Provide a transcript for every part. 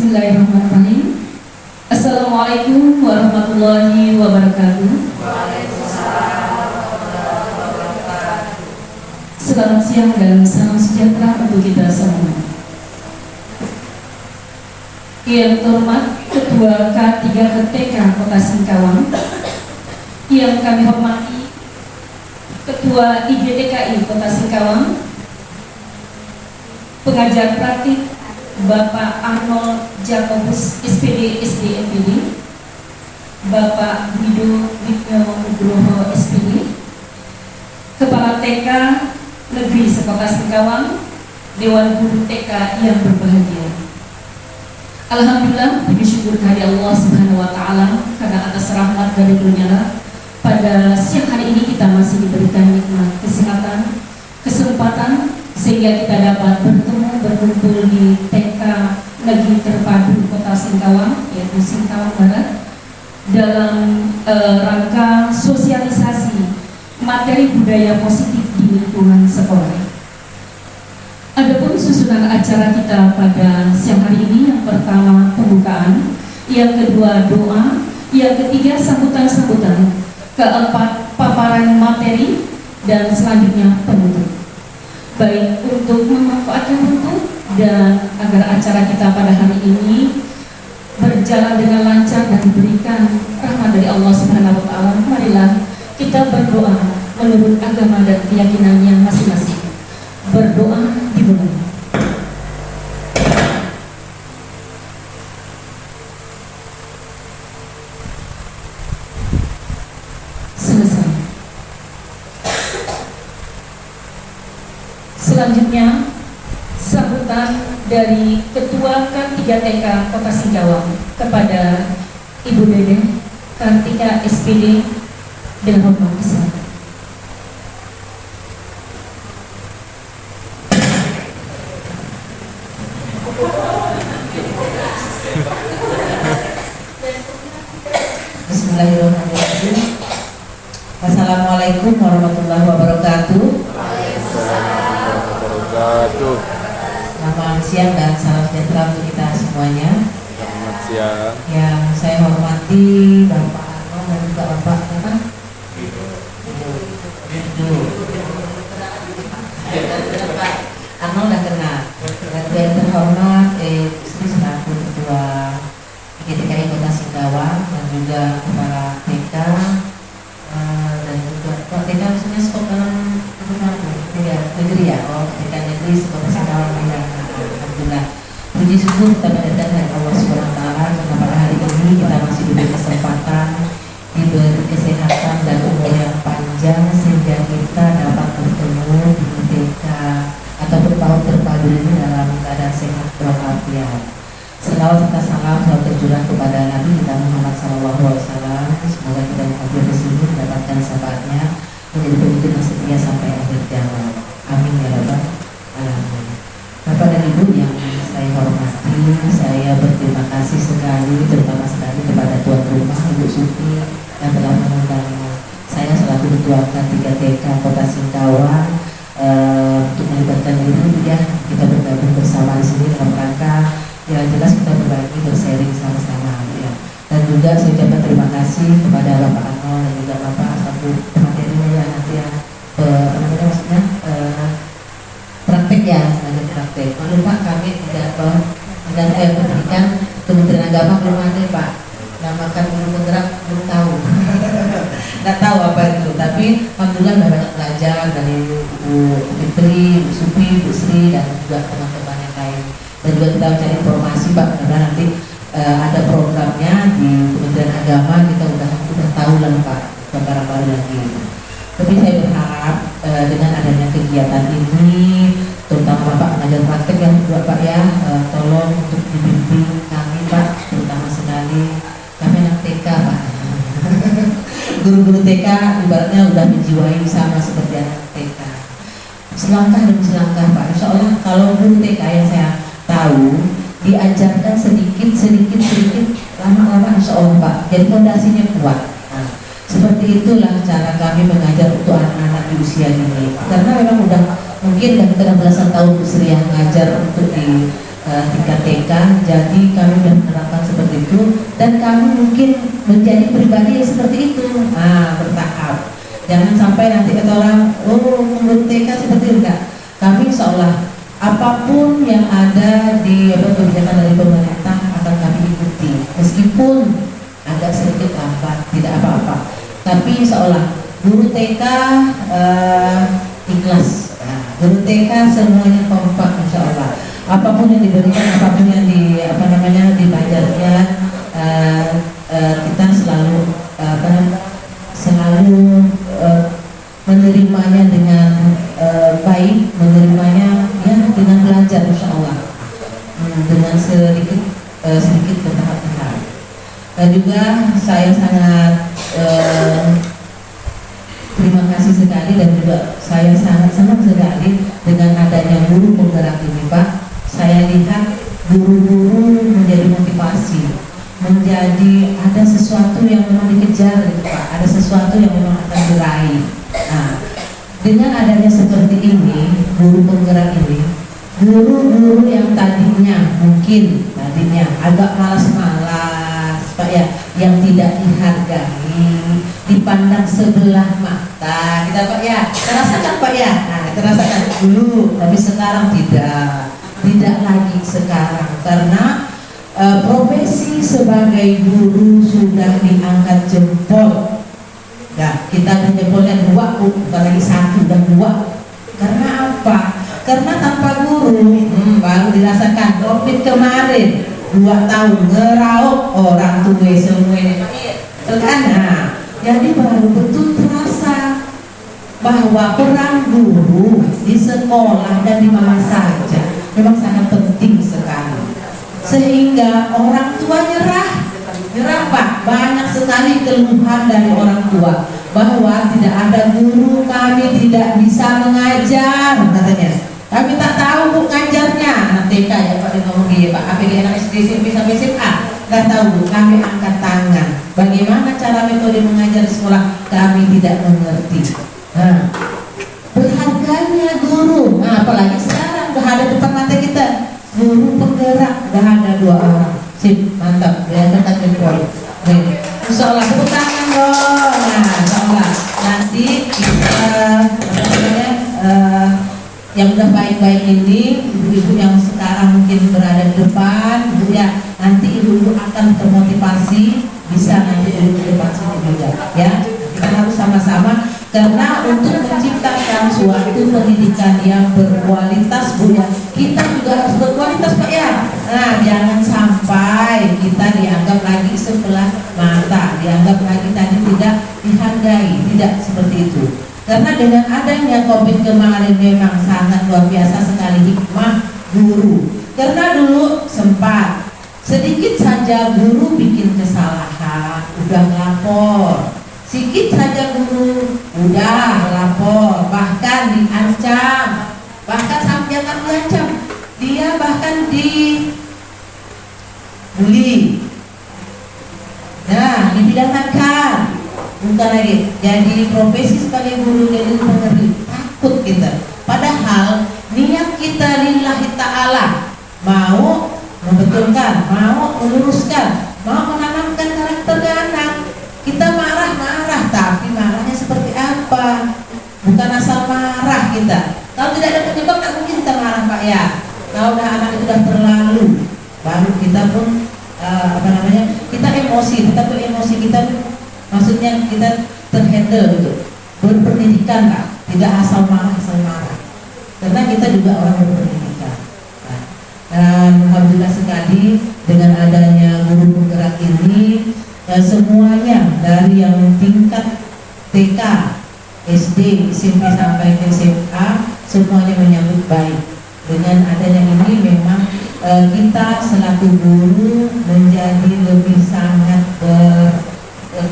Bismillahirrahmanirrahim. Assalamualaikum warahmatullahi wabarakatuh. Selamat siang dan salam sejahtera untuk kita semua. Yang terhormat Ketua K3 KTK Kota Singkawang, yang kami hormati Ketua IJTKI Kota Singkawang, pengajar praktik Bapak Arnold Jakobus SPD SDMPD, Bapak Wido Nugroho SPD, Kepala TK Negeri Sekota Singkawang, Dewan Guru TK yang berbahagia. Alhamdulillah, puji syukur kehadirat Allah Subhanahu wa taala karena atas rahmat dari Dunia pada siang hari ini kita masih diberikan nikmat kesehatan, kesempatan sehingga kita dapat berkumpul di TK Negeri Terpadu Kota Singkawang, yaitu Singkawang Barat, dalam rangka sosialisasi materi budaya positif di lingkungan sekolah. Adapun susunan acara kita pada siang hari ini, yang pertama pembukaan, yang kedua doa, yang ketiga sambutan-sambutan, keempat paparan materi, dan selanjutnya penutup. Baik, untuk memanfaatkan waktu dan agar acara kita pada hari ini berjalan dengan lancar dan diberikan rahmat dari Allah Subhanahu wa taala, marilah kita berdoa menurut agama dan keyakinan yang masing-masing. Berdoa dimulai. Selesai. Selanjutnya, sambutan dari Ketua K3 TK Kota Singkawang kepada Ibu Dede Kartika SPD dengan hormat disilakan. Bismillahirrahmanirrahim. Assalamualaikum warahmatullahi wabarakatuh. Selamat siang dan salam sejahtera untuk kita semuanya. Selamat siang. Yang saya hormati Bapak Arnold dan juga Bapak Pak Arnold dan kenal. Dan yang terhormat Istri selaku Ketua IJTKI Kota Singkawang dan juga Kepala TK dan juga Kepala TK maksudnya sekolah negeri ya, TK Negeri Sekota Singkawang ya. Alhamdulillah, puji syukur kita panjatkan dari Allah Subhanahu wa taala karena pada hari ini kita masih diberi kesempatan, diberi kesehatan dan umur yang panjang sehingga kita dapat bertemu di TK ataupun PAUD terpadu ini dalam keadaan sehat walafiat. Selawat serta salam selalu tercurah kepada Nabi kita Muhammad SAW. Semoga kita yang hadir di sini mendapatkan syafaatnya, menjadi pemimpin yang setia sampai akhir zaman. Amin ya rabbal alamin. Bapak dan Ibu yang saya hormati, saya berterima kasih sekali, terutama sekali kepada tuan rumah Ibu Suti yang telah mengundang saya selaku Ketua K3 TK Kota Singkawang untuk melibatkan diri ya, kita bergabung bersama di sini dalam rangka yang jelas kita berbagi, bersharing sama-sama ya. Dan juga saya ucapkan terima kasih kepada Bapak Arnold dan juga Bapak selaku materinya ya, nanti ya maksudnya praktek ya, sebagai praktek. Lalu Pak, kami tidak memberikan Kementerian Agama belum ada Pak, namakan guru penggerak belum tahu. Nggak tahu apa itu, tapi alhamdulillah sudah banyak belajar dari Bu Fitri, Bu Supi, Bu Sri dan juga teman-teman yang lain. Dan juga kita mencari informasi Pak, karena nanti ada programnya di Kementerian Agama, kita udah tahu lah Pak, barang baru lagi. Tapi saya berharap dengan adanya kegiatan ini, terutama Bapak pengajar praktek yang juga Pak ya, tolong untuk dibimbing kami Pak, terutama sekali kami anak TK Pak. Guru-guru TK ibaratnya udah menjiwai sama seperti anak TK. Selangkah demi selangkah Pak, insya Allah kalau guru TK yang saya tahu diajarkan sedikit, lama-lama insya Allah Pak, jadi fondasinya kuat. Nah, seperti itulah cara kami mengajar untuk anak-anak di usia ini. Karena memang udah mungkin udah kita belasan tahun Bu Sri yang ngajar untuk di tingkat TK. Jadi kami sudah menerapkan seperti itu dan kami mungkin menjadi pribadi yang seperti itu. Bertahap. Jangan sampai nanti kata orang, guru TK seperti itu. Enggak. Kami insya Allah apapun yang ada di kebijakan dari pemerintah akan kami ikuti, meskipun agak sedikit lambat, tidak apa-apa. Tapi insya Allah guru TK ikhlas, guru TK semuanya kompak insya Allah. Apapun yang diberikan, apapun yang dibajarkan, kita selalu menerimanya dengan baik, menerimanya ya dengan belajar insya Allah, dengan sedikit bertahap-tahap. Dan juga saya sangat terima kasih sekali dan juga saya sangat senang sekali dengan adanya guru penggerak ini, Pak. Saya lihat guru-guru menjadi motivasi, menjadi ada sesuatu yang memang dikejar gitu, Pak. Ada sesuatu yang memang akan diraih. Nah, dengan adanya seperti ini, guru penggerak ini, guru-guru yang tadinya agak malas-malas, Pak ya, yang tidak dihargai, dipandang sebelah mata, kita Pak ya, terasakan Pak ya, terasakan dulu, tapi sekarang tidak lagi sekarang, karena profesi sebagai guru sudah diangkat jempol. Nah, kita jempolnya 2, bukan lagi 1 dan 2. Karena apa? Karena tanpa guru, baru dirasakan COVID kemarin 2 tahun ngeraup orang tua semuanya. Nah, jadi baru betul terasa bahwa peran guru di sekolah dan di mana saja memang sangat penting sekali. Sehingga orang tua nyerah Pak. Banyak sekali keluhan dari orang tua bahwa tidak ada guru, kami tidak bisa mengajar katanya. Kami tak tahu Bu ngajarnya. Anak TK ya Pak, dia ngomong gitu Pak. APG anak SD, SMP sampai SMA nggak tahu Bu. Kami angkat tangan. Bagaimana cara metode mengajar di sekolah kami tidak mengerti. Nah, berharganya guru. Nah, apalagi sekarang udah ada depan mata kita guru penggerak, udah ada 2 orang. Sip, mantap, ya dekat jempol. Insya Allah tepuk tangan dong. Nah, insya Allah nanti kita yang udah baik-baik ini, ibu-ibu yang sekarang mungkin berada di depan, ibu ya, nanti ibu-ibu akan termotivasi bisa nanti di depan sini juga, ya. Kita harus sama-sama karena untuk menciptakan suatu pendidikan yang berkualitas, Bu ya, kita juga harus berkualitas Pak ya. Nah, jangan sampai kita dianggap lagi sebelah mata, dianggap lagi tadi tidak dihargai, tidak seperti itu. Karena dengan adanya COVID kemarin memang sangat luar biasa sekali hikmah guru. Karena dulu sempat sedikit saja guru bikin kesalahan, udah lapor. Sedikit saja guru udah lapor, bahkan diancam, bahkan sampai jangan diancam, dia bahkan dibully. Nah, dipidanakan, bukan lagi. Jadi profesi sebagai guru jadi mengeri, takut kita. Padahal niat kita lillahi ta'ala, mau membetulkan, mau meluruskan, mau menanamkan karakter anak. Kita marah-marah, tapi marahnya seperti apa? Bukan asal marah kita. Kalau tidak ada penyebab, tak mungkin kita marah Pak ya. Kalau udah anak itu sudah terlalu, baru kita pun kita emosi, tetapi emosi kita maksudnya kita terhandle gitu, berpendidikan lah, tidak asal marah. Karena kita juga orang berpendidikan. Dan alhamdulillah sekali dengan adanya guru penggerak ini. Semuanya dari yang tingkat TK, SD, SMP sampai ke SMA semuanya menyambut baik. Dengan adanya ini memang kita selaku guru menjadi lebih sangat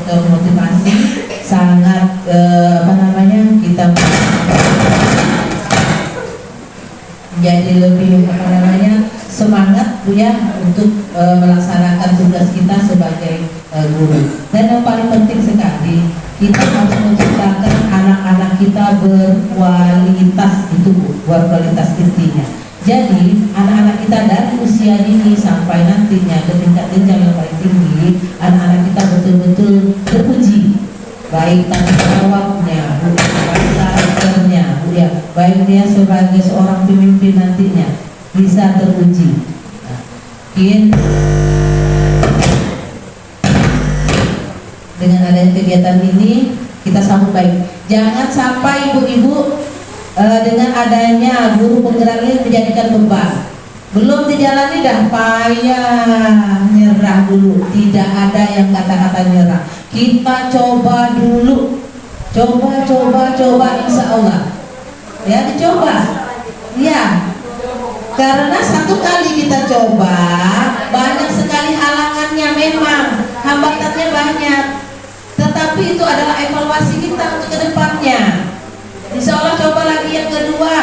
termotivasi, sangat kita menjadi lebih semangat Bu ya untuk melaksanakan tugas kita sebagai guru. Dan yang paling penting sekali, kita harus menciptakan anak-anak kita berkualitas, itu Bu, berkualitas intinya. Jadi anak-anak kita dari usia dini sampai nantinya ke tingkat jenjang yang paling tinggi, anak-anak kita betul-betul teruji, baik tanggung jawabnya, baik karakternya, ya, baik dia sebagai seorang pemimpin nantinya bisa teruji. Nah, mungkin dengan adanya kegiatan ini kita sambut baik. Jangan sampai ibu-ibu dengan adanya guru penggerak ini menjadikan beban. Belum dijalani dah payah, nyerah dulu. Tidak ada yang kata-kata nyerah. Kita coba dulu. Coba insya Allah. Ya, dicoba. Ya. Karena satu kali kita coba, banyak sekali halangannya memang, hambatannya banyak. Tetapi itu adalah evaluasi kita untuk kedepannya. Insya Allah coba lagi yang kedua,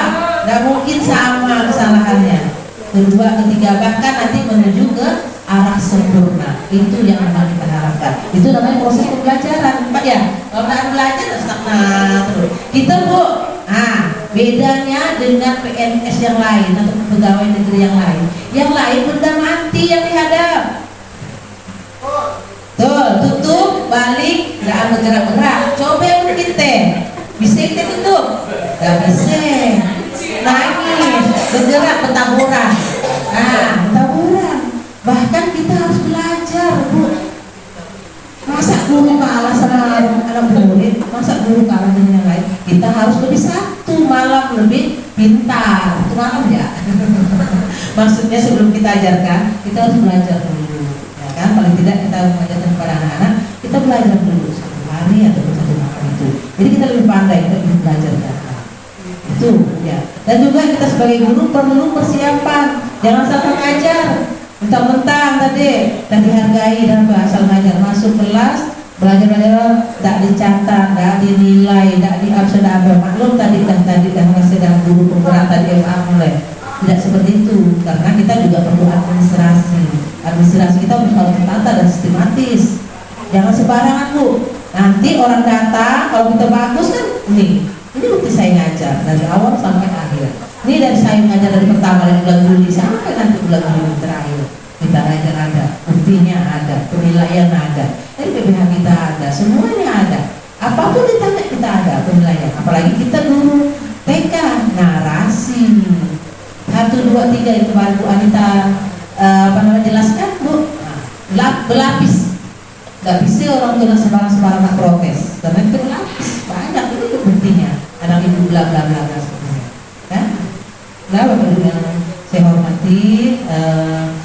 nggak mungkin sama kesalahannya. Kedua, ketiga, bahkan nanti menuju ke arah sempurna. Itu yang memang kita harapkan. Itu namanya proses pembelajaran, Pak ya. Kalau nggak belajar stagnan terus. Kita Bu, bedanya dengan PNS yang lain atau pegawai negeri yang lain. Yang lain benda mati yang dihadap. Tuh, tutup, balik, nggak bergerak-gerak. Coba yang kita. Bisa kita tutup? Gak bisa. Nangis, bergerak, bertaburan. Bertaburan. Bahkan kita harus belajar, Bu. Masa guru kalah sama anak murid, masa guru kalah dengan yang lain? Kita harus lebih satu, malam lebih pintar. Itu malam ya. Maksudnya sebelum kita ajarkan, kita harus belajar dulu. Ya kan? Paling tidak kita mengajarkan kepada anak-anak, kita belajar dulu satu hari atau satu malam itu. Jadi kita lebih pandai, kita lebih belajar data. Itu ya. Dan juga kita sebagai guru perlu persiapan. Jangan sampai ngajar mentang-mentang tadi dihargai dan asal ngajar masuk kelas belajar tidak dicatat, tidak dinilai, tidak diabsen apa. Maklum tadi sedang guru penggerak tadi mulai. Tidak seperti itu, karena kita juga perlu administrasi. Administrasi kita harus tertata dan sistematis. Jangan sembarangan Bu. Nanti orang datang, kalau kita bagus kan, ini bukti saya ngajar dari awal sampai akhir. Ini dari saya ngajar dari pertama dari bulan Juli sampai nanti bulan Juli terakhir. Kita ngajar ada, buktinya ada, penilaian ada, dari PPH kita ada, semuanya ada. Apapun ditanya kita ada penilaian. Apalagi kita guru TK, narasi 1, 2, 3 itu baru Bu Anita jelaskan Bu. Berlapis. Gak bisa orang tua sembarang-sembarang protes, karena itu berlapis banyak itu buktinya. Anak ibu bla bla bla sepertinya. Kan? Nah, Bapak Ibu yang saya hormati,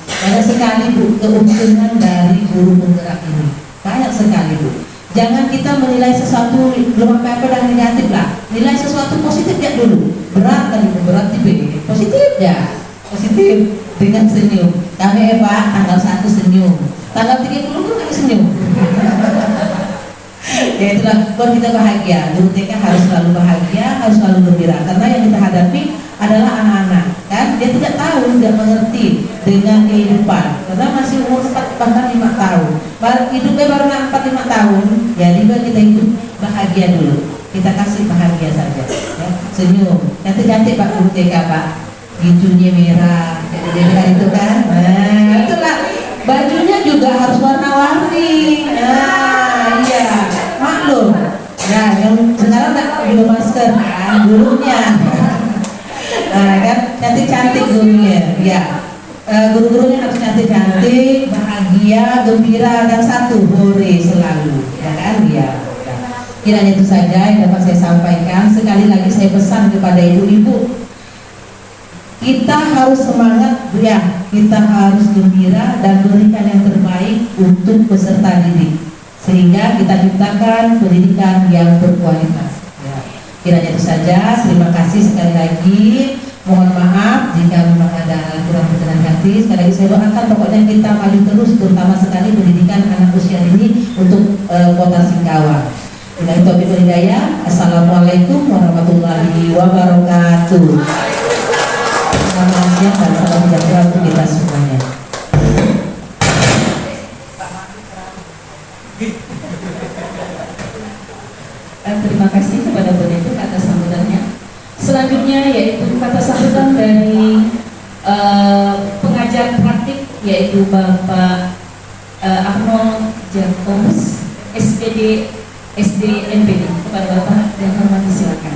banyak sekali Bu keuntungan dari guru penggerak ini. Banyak sekali Bu. Jangan kita menilai sesuatu belum apa-apa dan negatif lah. Nilai sesuatu positif ya dulu. Berat kali berat tipe positif ya. Positif dengan senyum. Kami Pak tanggal 1 senyum. Tanggal 30 pun kami senyum. Ya itulah buat kita bahagia. Guru TK harus selalu bahagia, harus selalu gembira. Karena yang kita hadapi adalah anak-anak, kan? Dia tidak tahu, tidak mengerti dengan kehidupan. Karena masih umur 4 bahkan 5 tahun. Hidupnya baru 4-5 tahun. Jadi kita hidup bahagia dulu. Kita kasih bahagia saja. Ya. Senyum. Cantik-cantik Pak Guru TK Pak. Gijunya merah. Jadi itu kan. Nah, itulah. Bajunya juga harus warna-warni. Iya, maklum. Nah, yang sekarang tak juga masker kan, gurunya. Kan cantik-cantik gurunya. Ya, guru-gurunya harus cantik-cantik, bahagia, gembira, dan satu hore selalu. Ya kan, ya. Kiranya itu saja yang dapat saya sampaikan. Sekali lagi saya pesan kepada ibu-ibu. Kita harus semangat ya, kita harus gembira dan berikan yang terbaik untuk peserta didik sehingga kita ciptakan pendidikan yang berkualitas ya. Kiranya itu saja, terima kasih sekali lagi, mohon maaf jika memang ada kurang berkenan hati. Sekali lagi saya doakan pokoknya kita maju terus, terutama sekali pendidikan anak usia ini untuk Kota Singkawang. Dengan taufiq wal hidayah, assalamualaikum warahmatullahi wabarakatuh. Selamat siang dan salam sejahtera untuk kita semuanya. Terima kasih kepada Bu Detuk atas sambutannya. Selanjutnya yaitu kata sambutan dari yaitu Bapak Arnold Jakobus, SPD SDNPD. Kepada Bapak dan hormat disilakan.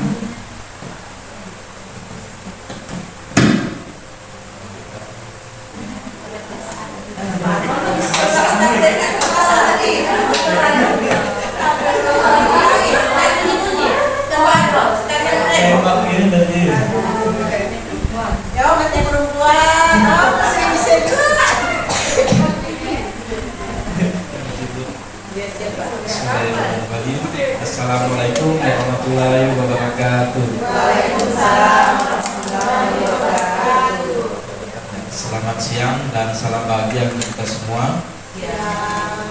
Assalamualaikum warahmatullahi wabarakatuh. Selamat siang dan salam bahagia untuk kita semua.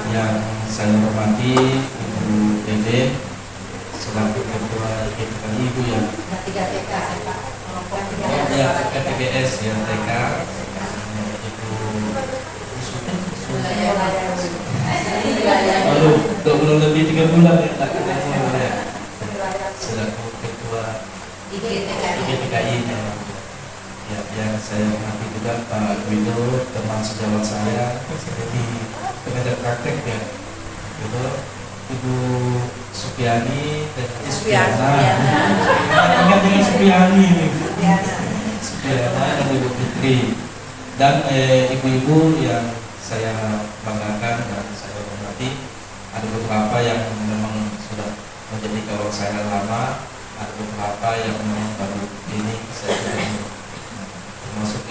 Yang saya hormati Ibu Dede selaku Ketua IKTKI, Ibu yang KTGS ya TK, Ibu Aduh, belum lebih 3 bulan ya tak ketemu ya. Selaku Ketua IKTKI ya, yang saya hormati juga Pak Wido, teman sejawat saya di pengajar praktek ya, itu Ibu Supiani dan Supiana. Ingat dengan Supiani nih. Supiana dan Ibu Fitri dan ibu-ibu yang saya banggakan dan saya hormati. Ada beberapa yang memang sudah menjadi kawan saya lama, ada beberapa yang memang baru ini saya ketemu, termasuk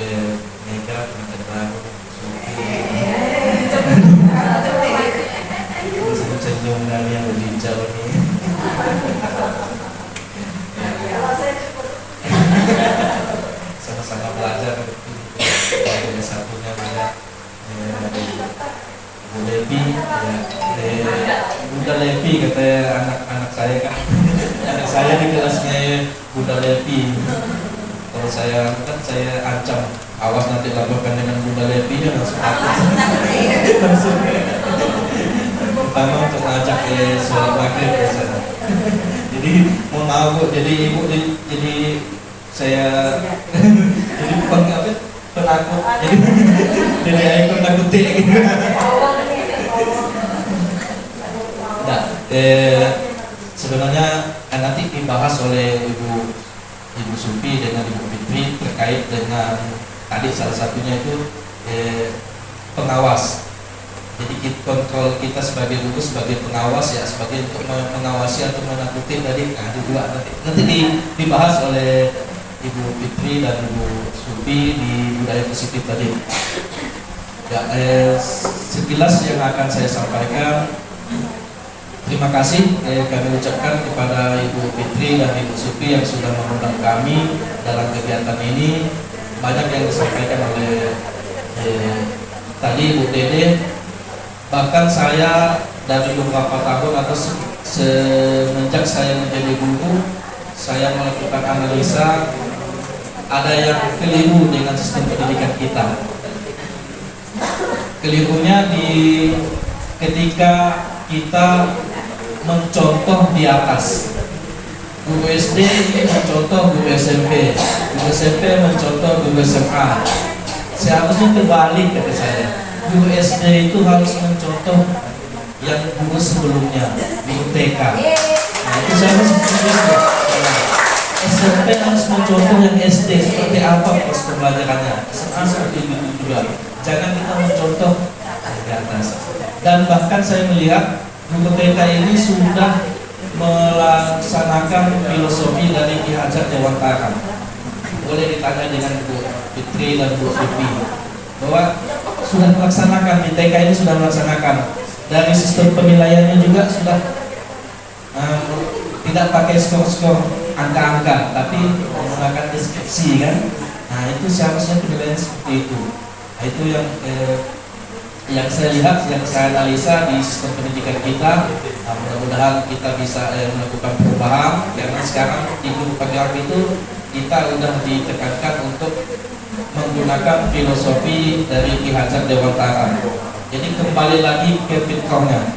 Mega, pengantin baru, Supi, senyum dari yang lebih jauh ini. Sama-sama belajar. Ada satunya banyak Bu Levi, Bunda Levi kata anak-anak saya kan. Anak saya di kelasnya Bunda Levi. Kalau saya kan saya ancam, awas nanti laporkan dengan Bunda Levi ya langsung langsung. Pertama untuk ngajak sholat maghrib ya sana. Jadi mau ngawur, jadi ibu jadi saya jadi bukan apa penakut, jadi ikut nakutin gitu. Nah, sebenarnya nanti dibahas oleh Ibu Supi dengan Ibu Fitri terkait dengan tadi salah satunya itu pengawas. Jadi kontrol kita sebagai guru sebagai pengawas ya, sebagai untuk mengawasi atau menakuti tadi nanti dibahas oleh Ibu Fitri dan Ibu Supi di budaya positif tadi. Ya, sekilas yang akan saya sampaikan. Terima kasih kami ucapkan kepada Ibu Fitri dan Ibu Supi yang sudah mengundang kami dalam kegiatan ini. Banyak yang disampaikan oleh tadi Ibu Dede. Bahkan saya dari beberapa tahun atau semenjak saya menjadi guru, saya melakukan analisa ada yang keliru dengan sistem pendidikan kita. Kelirunya ketika kita mencontoh di atas. Guru SD mencontoh guru SMP, guru SMP mencontoh guru SMA. Seharusnya terbalik kata saya. Guru SD itu harus mencontoh yang guru sebelumnya, guru TK. Nah, itu saya harus mencontoh. SMP harus mencontoh yang SD seperti apa proses pembelajarannya. SMA seperti itu juga. Jangan kita mencontoh di atas. Dan bahkan saya melihat guru TK ini sudah melaksanakan filosofi dari Ki Hajar Dewantara. Boleh ditanya dengan Bu Fitri dan Bu Supi bahwa sudah melaksanakan di TK ini, sudah melaksanakan dari sistem penilaiannya juga sudah tidak pakai skor-skor angka-angka, tapi menggunakan deskripsi kan. Nah itu seharusnya penilaian seperti itu. Nah itu yang saya lihat, yang saya analisa di sistem pendidikan kita. Nah, mudah-mudahan kita bisa melakukan perubahan, karena sekarang di guru penggerak itu kita sudah ditekankan untuk menggunakan filosofi dari Ki Hajar Dewantara. Jadi kembali lagi ke fitrahnya.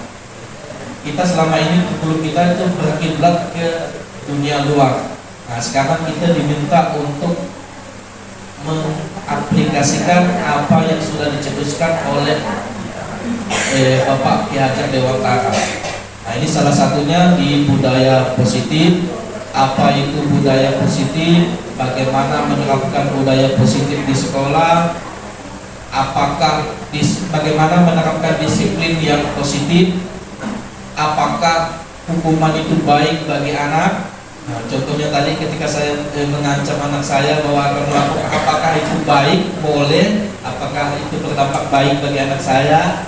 Kita selama ini guru kita itu berkiblat ke dunia luar. Nah sekarang kita diminta untuk mengaplikasikan mengimplementasikan apa yang sudah dicetuskan oleh Bapak Ki Hajar Dewantara. Nah, ini salah satunya di budaya positif. Apa itu budaya positif? Bagaimana menerapkan budaya positif di sekolah? Bagaimana menerapkan disiplin yang positif? Apakah hukuman itu baik bagi anak? Nah, contohnya tadi ketika saya mengancam anak saya bahwa akan melakukan, apakah itu baik, boleh? Apakah itu berdampak baik bagi anak saya?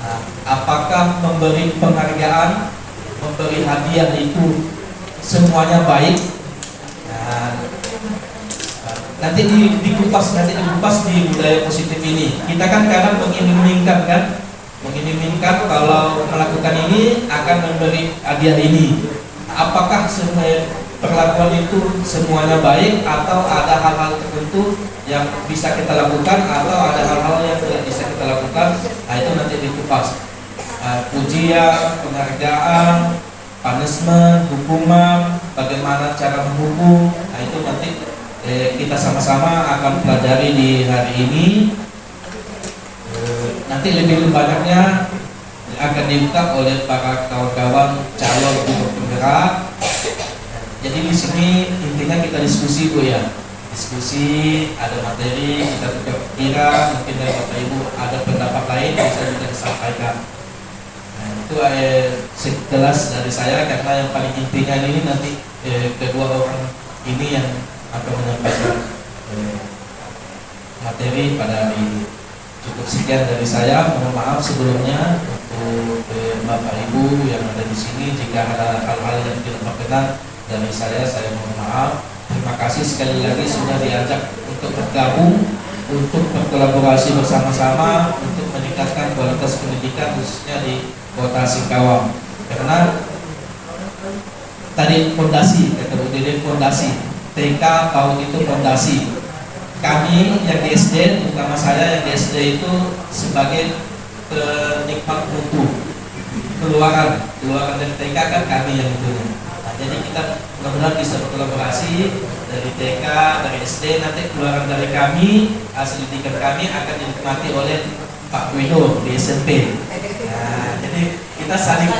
Nah, apakah memberi penghargaan, memberi hadiah itu semuanya baik? Nah, nanti dikupas di budaya positif ini. Kita kan kadang mengiming-imingkan kalau melakukan ini akan memberi hadiah ini. Apakah semua perlakuan itu semuanya baik atau ada hal-hal tertentu yang bisa kita lakukan atau ada hal-hal yang tidak bisa kita lakukan? Nah, itu nanti dikupas. Pujian, penghargaan, punishment, hukuman, bagaimana cara menghukum. Nah, itu nanti kita sama-sama akan pelajari di hari ini. Nanti lebih banyaknya akan dibuka oleh para kawan-kawan calon guru penggerak. Jadi di sini intinya kita diskusi, Bu, ya. Diskusi, ada materi, kita tukar pikiran, mungkin dari Bapak Ibu ada pendapat lain bisa juga disampaikan. Nah, itu sekelas dari saya, karena yang paling intinya ini nanti kedua orang ini yang akan menyampaikan materi pada hari ini. Cukup sekian dari saya. Mohon maaf sebelumnya untuk Bapak Ibu yang ada di sini jika ada hal-hal yang tidak berkenan dari saya mohon maaf. Terima kasih sekali lagi sudah diajak untuk bergabung, untuk berkolaborasi bersama-sama untuk meningkatkan kualitas pendidikan khususnya di Kota Singkawang. Karena tadi fondasi, kata UDD fondasi, TK PAUD itu fondasi. Kami yang di SD, terutama saya yang di SD itu sebagai penikmat mutu, keluaran dari TK kan kami yang itu. Nah, jadi kita mudah-mudahan bisa berkolaborasi dari TK, dari SD, nanti keluaran dari kami, hasil didikan kami akan dinikmati oleh Pak Guido di SMP. Nah, jadi kita saling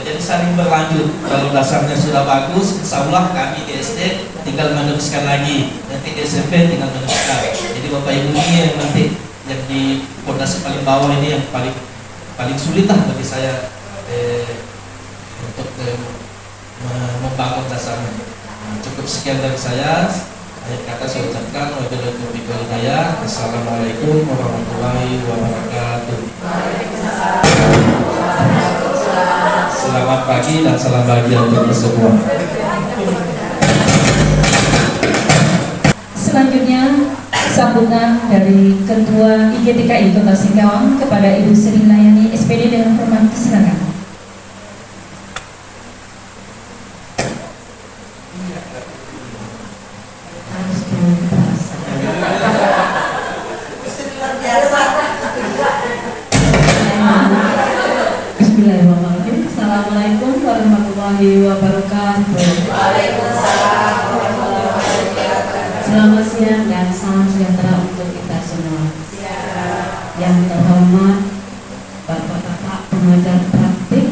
jadi saling berlanjut. Kalau dasarnya sudah bagus, insya Allah kami di SD tinggal meneruskan lagi. Nanti di SMP tinggal meneruskan. Jadi Bapak Ibu ini yang nanti yang di fondasi paling bawah ini yang paling sulit lah bagi saya untuk membangun dasarnya. Cukup sekian dari saya. Akhir kata saya ucapkan wabillahi taufiq wal hidayah. Assalamualaikum warahmatullahi wabarakatuh. Selamat pagi dan salam bahagia untuk semua. Selanjutnya sambutan dari Ketua IGTKI Kota Singkawang kepada Ibu Sri Layani SPD dengan hormat, silakan. Bismillahirrahmanirrahim. Assalamualaikum warahmatullahi wabarakatuh. Waalaikumsalam warahmatullahi wabarakatuh. Selamat siang dan salam sejahtera untuk kita semua. Yang terhormat Bapak-bapak pengajar praktik,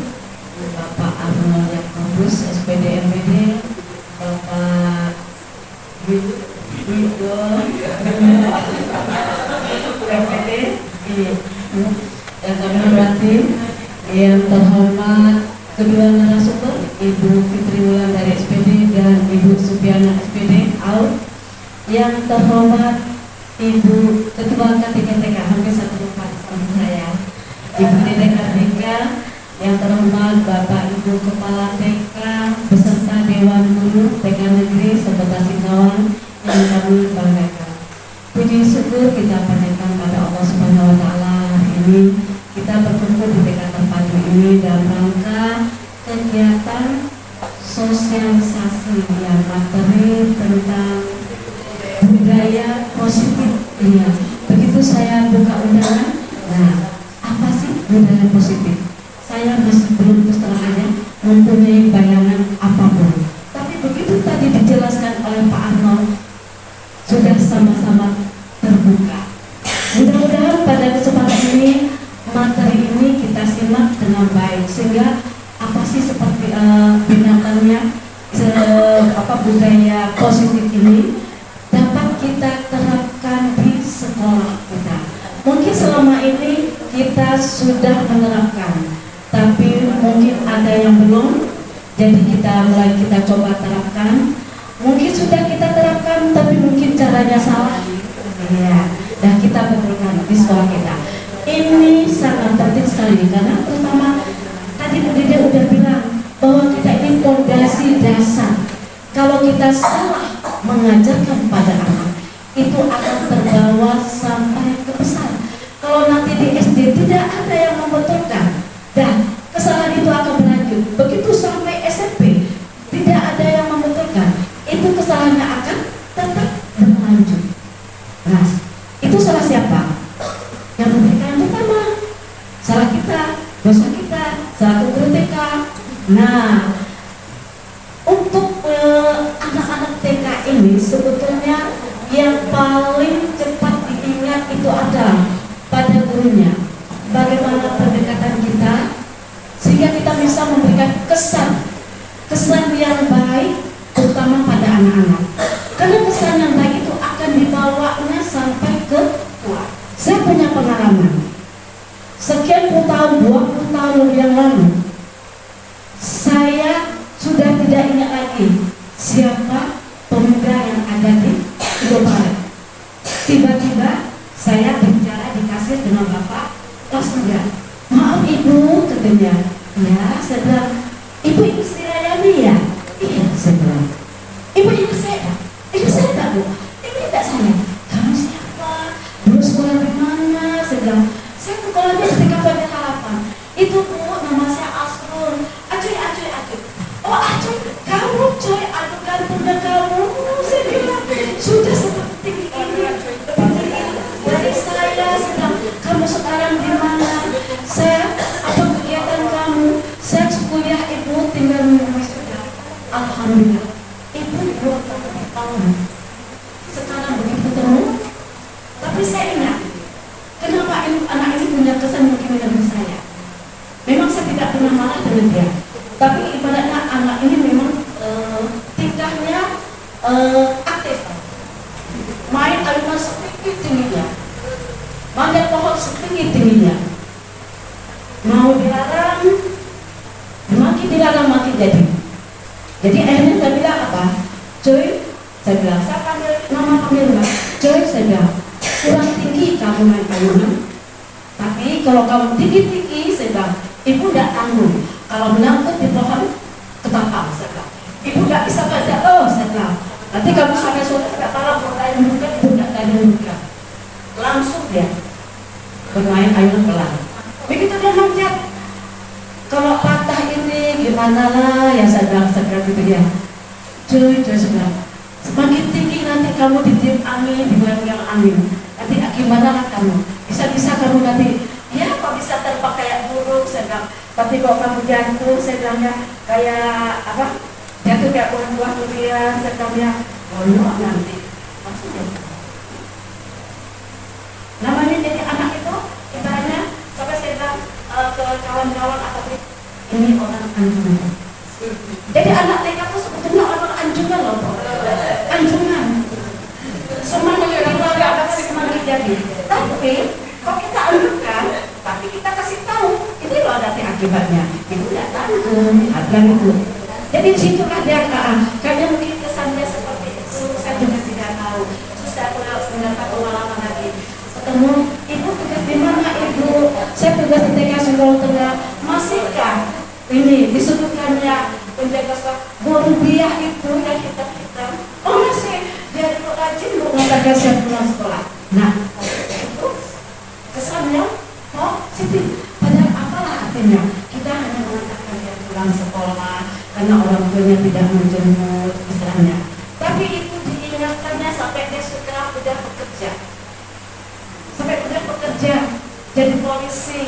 Bapak Arnold Yakobus SPD MPD, Bapak Wido MPD, yang kami hormati, yang terhormat kedua narasumber, Ibu Fitri Wulandari SPD dan Ibu Supiana SPD AUD, yang terhormat Ibu Ketua KTK hampir satu tempat sama saya, Ibu Dedek Ardika, yang terhormat Bapak Ibu Kepala TK beserta Dewan Guru TK Negeri Kota Singkawang yang kami banggakan. Puji syukur kita panjatkan pada Allah Subhanahu Wa Taala. Hari ini kita berkumpul di TK terpadu ini dalam rangka kegiatan sosialisasi yang materi tentang budaya positif. Iya, begitu saya buka undangan. Nah, apa sih budaya positif? Saya masih belum terus terang aja mempunyai bayangan apapun. Tapi begitu tadi dijelaskan oleh Pak Arnold, sudah sama-sama menyimak dengan baik sehingga apa sih seperti binatangnya budaya positif ini dapat kita terapkan di sekolah kita. Mungkin selama ini kita sudah menerapkan, tapi mungkin ada yang belum. Jadi kita coba terapkan. Mungkin sudah kita terapkan, tapi mungkin caranya salah. Ya, dan kita betulkan di sekolah kita. Ini sangat penting sekali karena terutama tadi Bu Dede udah bilang bahwa kita ini fondasi dasar. Kalau kita salah mengajarkan pada anak, itu akan terbawa sampai ke besar. Kalau nanti di SD tidak ada yang membetulkan, dan kesalahan itu akan berlanjut. Begitu sampai SMP, tidak ada yang membetulkan, itu kesalahannya akan tetap berlanjut. Nah, itu salah siapa? Yang memberikan yang pertama, salah kita, dosa kita, salah guru TK. Nah, untuk anak-anak TK ini sebetulnya yang paling cepat diingat itu adalah pada gurunya. Bagaimana pendekatan kita sehingga kita bisa memberikan kesan yang baik terutama pada anak-anak. Karena kesan yang baik itu akan dibawanya sampai ke tua. Saya punya pengalaman. Sekian puluh tahun, 20 tahun yang lalu, saya sudah tidak ingat lagi siapa pemuda yang ada di Indomaret. Tiba-tiba saya bicara di kasir dengan bapak kelas 3. Maaf ibu, katanya. Ya, saya bilang, ibu Sri Rayani ya? Iya, saya bilang. Ibu saya? Ibu saya enggak bu? Ibu enggak saya. Kamu siapa? Dulu sekolah di mana? Saya bilang, saya sekolahnya di Kabupaten Harapan. Itu bu, nama saya Asrul. Acuy. Oh Acuy, kamu coy, aduh gantungnya kamu. Saya bilang, sudah seperti ini, lebih dari saya. Sedang kamu sekarang di mana? Saya, apa kegiatan kamu? Saya kuliah ibu, tinggal minum sudah. Alhamdulillah, ibu 2 tahun. Sekarang begitu terus. Tapi saya ingat, kenapa anak ini punya kesan mungkin dengan saya. Memang saya tidak pernah marah dengan dia. Tapi ibaratnya anak ini memang tingkahnya aktif. Main ayunan setinggi tingginya, manjat pohon setinggi tingginya. Mau dilarang, makin dilarang makin jadi. Jadi akhirnya saya bilang apa? Coy, saya bilang, saya panggil nama mas. Coy, saya bilang, kurang tinggi kamu main ayunan. Tapi kalau kamu tinggi-tinggi, saya bilang, ibu tidak tanggung. Kalau menangkut di pohon ketapang, saya bilang. Ibu tidak bisa baca, saya bilang. Nanti kamu sampai sore tidak tahu bermain muka, ibu tidak tanya muka. Langsung dia bermain ayunan pelan. Begitu dia manjat, kalau patah ini gimana lah, ya saya bilang gitu ya. Cuy, saya bilang, semakin tinggi nanti kamu ditiup angin, digoyang angin. Nanti gimana lah kamu? Bisa-bisa kamu nanti, ya kok bisa terbang kayak burung, saya bilang. Tapi kalau kamu jatuh, saya bilangnya kayak apa? Jatuh kayak buah-buah durian, saya bilangnya golok nanti. Maksudnya namanya jadi anak itu ibaratnya sampai saya bilang ke kawan-kawan atau ini orang anjungan. Jadi anak TK itu sebetulnya orang anjungan loh, anjungan. Semangat keluarga semangat jadi. Tapi kalau kita anjurkan, tapi kita kasih tahu ini loh nanti akibatnya. Itu tidak tanggung, harga itu. Jadi disitulah dia kayaknya mungkin kesannya seperti itu. Saya juga tidak tahu. Terus saya mendapat pengalaman lagi. Ketemu ibu tugas di mana ibu? Saya tugas di TK Sumbawa Tengah. Masihkah ini disebutkannya penjaga sekolah Borubiah itu yang hitam-hitam? Oh masih. Dia dulu rajin bu mengantarkan saya pulang sekolah. Nah itu kesannya positif. Padahal apalah artinya kita hanya mengantarkan dia pulang sekolah karena orang tuanya tidak menjemput misalnya. Tapi itu diingatkannya sampai dia sudah bekerja. Sampai udah bekerja jadi polisi.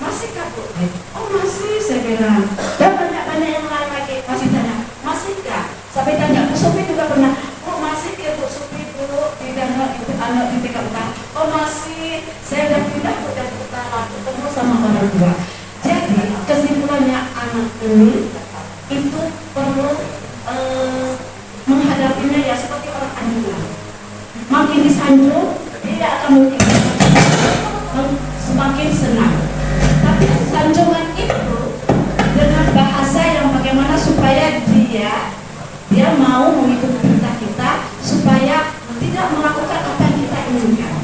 Masih kabur? Oh masih, saya bilang. Dan banyak-banyak yang lain lagi masih tanya, masih kah? Sampai tanya, Bu Supi juga pernah. Oh masih ya Bu Supi Bu, tidak itu anak di TK Utara. Oh masih, saya udah pindah ke TK Utara, ketemu sama orang tua. ini itu perlu menghadapinya ya seperti orang anjing. Makin disanjung, dia akan mungkin semakin senang. Tapi sanjungan itu dengan bahasa yang bagaimana supaya dia mau mengikuti perintah kita, supaya tidak melakukan apa yang kita inginkan.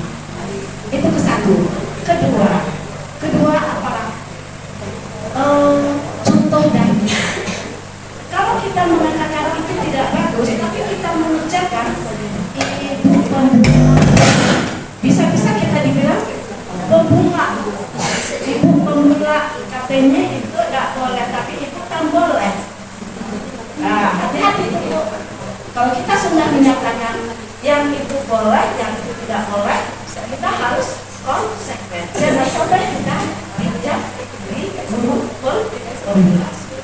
Itu ke satu. Kedua apa? Contoh dan kalau kita mengatakan itu tidak bagus, tapi kita mengerjakan itu pembunga. Bisa-bisa kita dibilang pembunga. Ibu pembunga katanya itu tidak boleh, tapi itu kan boleh. Nah, hati-hati itu. Kalau kita sudah menyatakan yang itu boleh, yang itu tidak boleh, kita harus konsekuen. Jangan sampai kita tidak formulasi.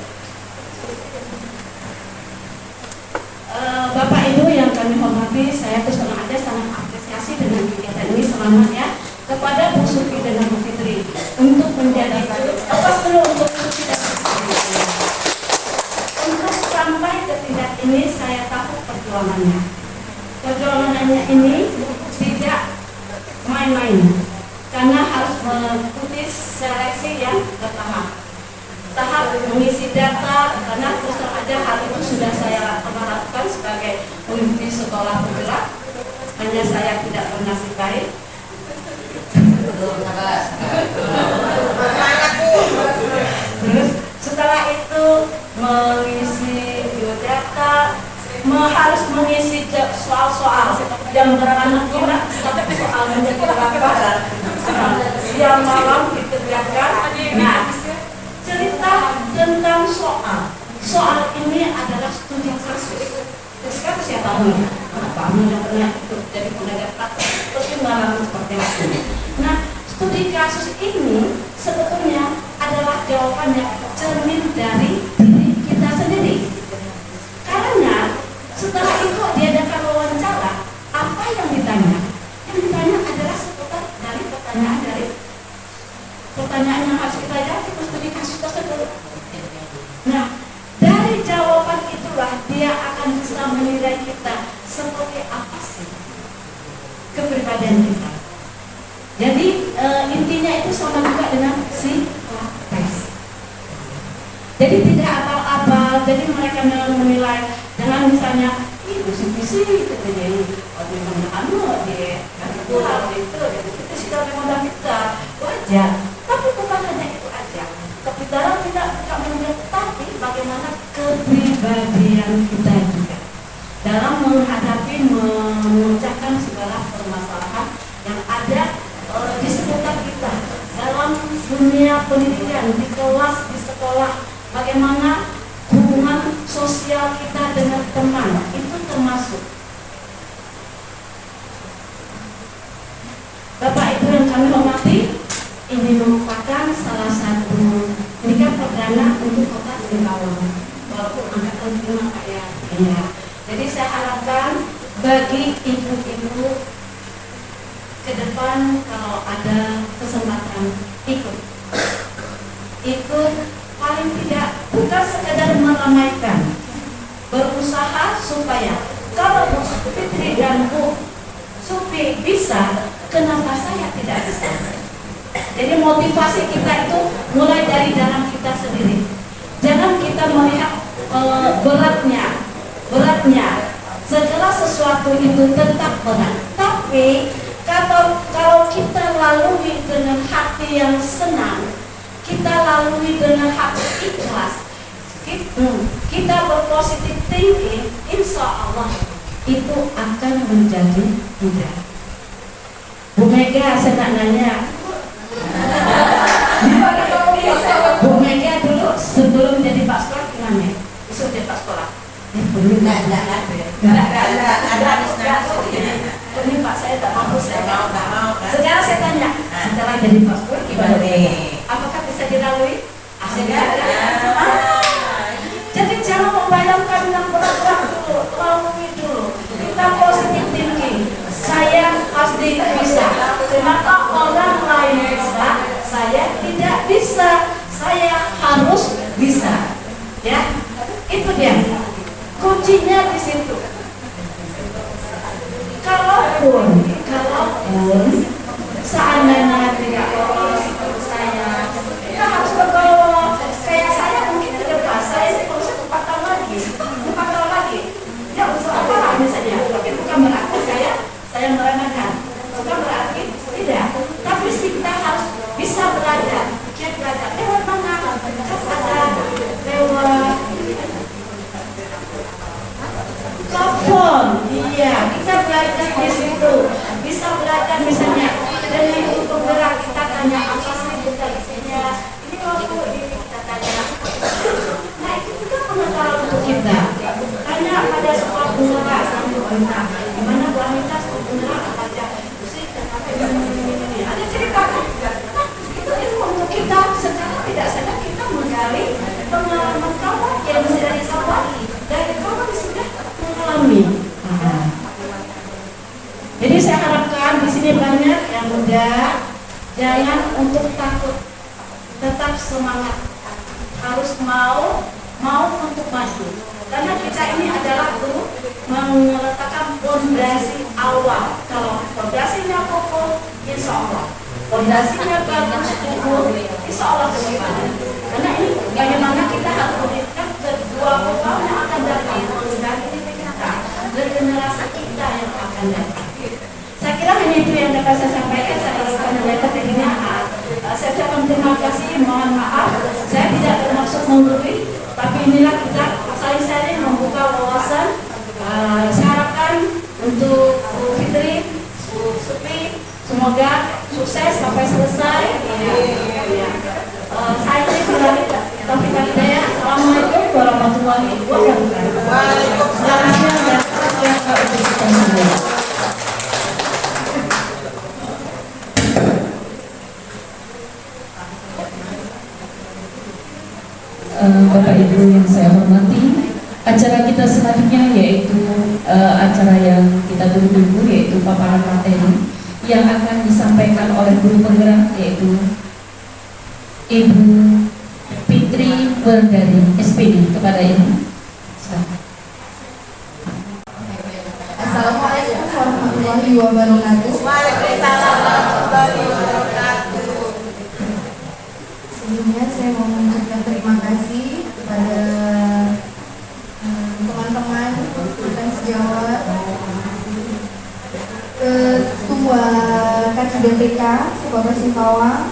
Bapak Ibu yang kami hormati, saya terus terang aja sangat apresiasi dengan kegiatan ini. Selamat ya kepada Bu Sufi dan Bu Fitri untuk menjadi atas dulu untuk Sufi dan Bu Fitri. Untuk sampai ke tingkat ini saya tahu perjuangannya. Perjuangannya ini tidak main-main karena harus mengikuti seleksi yang bertahap. Tahap mengisi data, karena terus terang aja hal itu sudah saya pernah lakukan sebagai pemimpin sekolah penggerak, hanya saya tidak bernasib baik. Terus setelah itu mengisi biodata, harus mengisi soal-soal yang beranak pinak, tapi soal menjadi berapa siang malam dikerjakan. Nah, cerita tentang soal ini adalah studi kasus. Sekarang saya tahu ya, apa yang pernah jadi pengajar praktek terus mengalami seperti itu. Nah, studi kasus ini sebetulnya adalah jawaban yang cermin dari diri kita sendiri. Karena setelah itu diadakan wawancara, apa yang ditanya? Yang ditanya adalah seputar dari pertanyaan yang harus kita jawab di studi kasus tersebut. Nah, dari jawaban itulah dia akan bisa menilai kita seperti apa sih kepribadian kita. Jadi intinya itu sama juga dengan si tes. Jadi tidak abal-abal. Jadi mereka menilai dengan misalnya itu visi katanya memang anu dia itu hal itu sudah memang kita wajar. Tapi bukan hanya itu aja. Kepintaran tidak menunjuk, tapi bagaimana kepribadian kita juga dalam menghadapi, memecahkan segala permasalahan yang ada di sekitar kita dalam dunia pendidikan, di kelas, di sekolah. Bagaimana hubungan sosial kita dengan teman itu termasuk. Bapak Ibu yang kami hormati, ini merupakan salah satu pendidikan perdana untuk kota Singkawang, walaupun angkatan 5 Pak ya. Jadi saya harapkan bagi ibu-ibu ke depan kalau ada kesempatan ikut paling tidak bukan sekedar meramaikan, berusaha supaya kalau Bu Fitri dan Bu Sufi bisa, kenapa saya tidak bisa? Jadi motivasi kita itu mulai dari dalam kita sendiri. Jangan kita melihat beratnya. Segala sesuatu itu tetap berat. Tapi kalau kita lalui dengan hati yang senang, kita lalui dengan hati ikhlas, kita berpositif tinggi, insya Allah itu akan menjadi mudah. Bu Mega, saya nak nanya, Bu Mega dulu sebelum jadi Pak Sekolah gimana? Bisa jadi Pak Sekolah? Tidak ada. Ini Pak saya tak mampu, saya mau. Sekarang saya tanya, setelah jadi Pak Sekolah gimana? Apakah bisa dilalui? Jadi jangan membayangkan yang berat-berat dulu, lalui dulu. Kita positif thinking. Saya pasti bisa. Kenapa orang lain bisa, saya tidak bisa? Saya harus bisa. kalaupun seandainya tidak lolos menurut saya, kita harus bergaul. Kayak saya mungkin ke depan, saya ini lulus 4 tahun lagi, 4 tahun lagi. Ya untuk apa lah misalnya, tapi bukan berarti saya meremehkan, bukan berarti tidak. Tapi kita harus bisa belajar, lewat mana? Ada lewat telepon, iya, kita belajar di situ, bisa belajar misalnya dari untuk gerak kita tanya apa sih deteksinya, ini waktu ini kita tanya, nah itu juga pengetahuan untuk kita, tanya pada sekolah penggerak sambil kita, gimana Bu Anita sekolah penggerak saja, musik dan apa ini, ada cerita kan? Nah itu ilmu untuk kita, secara tidak sadar kita menggali pengalaman kawan yang masih dari sawah, dari kawan sudah mengalami. Jadi saya harapkan di sini banyak yang muda, jangan untuk takut, tetap semangat, harus mau untuk maju. Karena kita ini adalah guru meletakkan fondasi awal. Kalau fondasinya kokoh, insya Allah. Fondasinya bagus, kukuh, insya Allah ke depan. Karena ini bagaimana kita harus berikan kedua tahun yang akan datang, dan ini kita, generasi kita yang akan datang. Saya kira hanya itu yang dapat saya sampaikan. Saya harapkan mereka terlihat. Saya ucapkan terima kasih, mohon maaf. Saya tidak bermaksud menggurui, tapi inilah kita saling sharing membuka wawasan. Saya harapkan untuk Bu Fitri, Bu Supi, semoga sukses sampai selesai. Saya ini beralih Taufik Hidayah. Assalamualaikum warahmatullahi wabarakatuh. Waalaikumsalam. Bapak Ibu yang saya hormati, acara kita selanjutnya yaitu acara yang kita tunggu, yaitu paparan materi yang akan disampaikan oleh guru penggerak, yaitu Ibu Fitri dari SPD. Kepada Ibu, silakan. Assalamualaikum warahmatullahi wabarakatuh. Waalaikumsalam warahmatullahi wabarakatuh. Sebelumnya saya mau mengucapkan terima kasih kepada teman-teman rekan sejawat, Ketua KKBPK Sekolah Singkawang,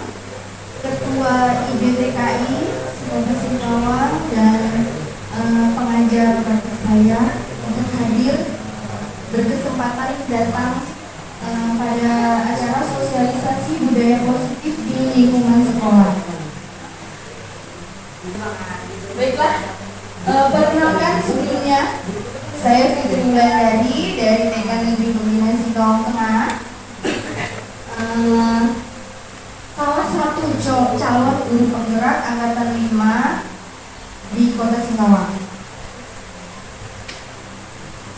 Ketua IBTKI Sekolah Singkawang, dan pengajar bapak saya untuk hadir berkesempatan datang pada acara sosialisasi budaya positif di lingkungan sekolah. Baiklah, perkenalkan sebelumnya, saya Fitri Wulandari dari TK Negeri Pembina Singkawang Tengah. Salah satu calon guru penggerak angkatan 5 di Kota Singkawang.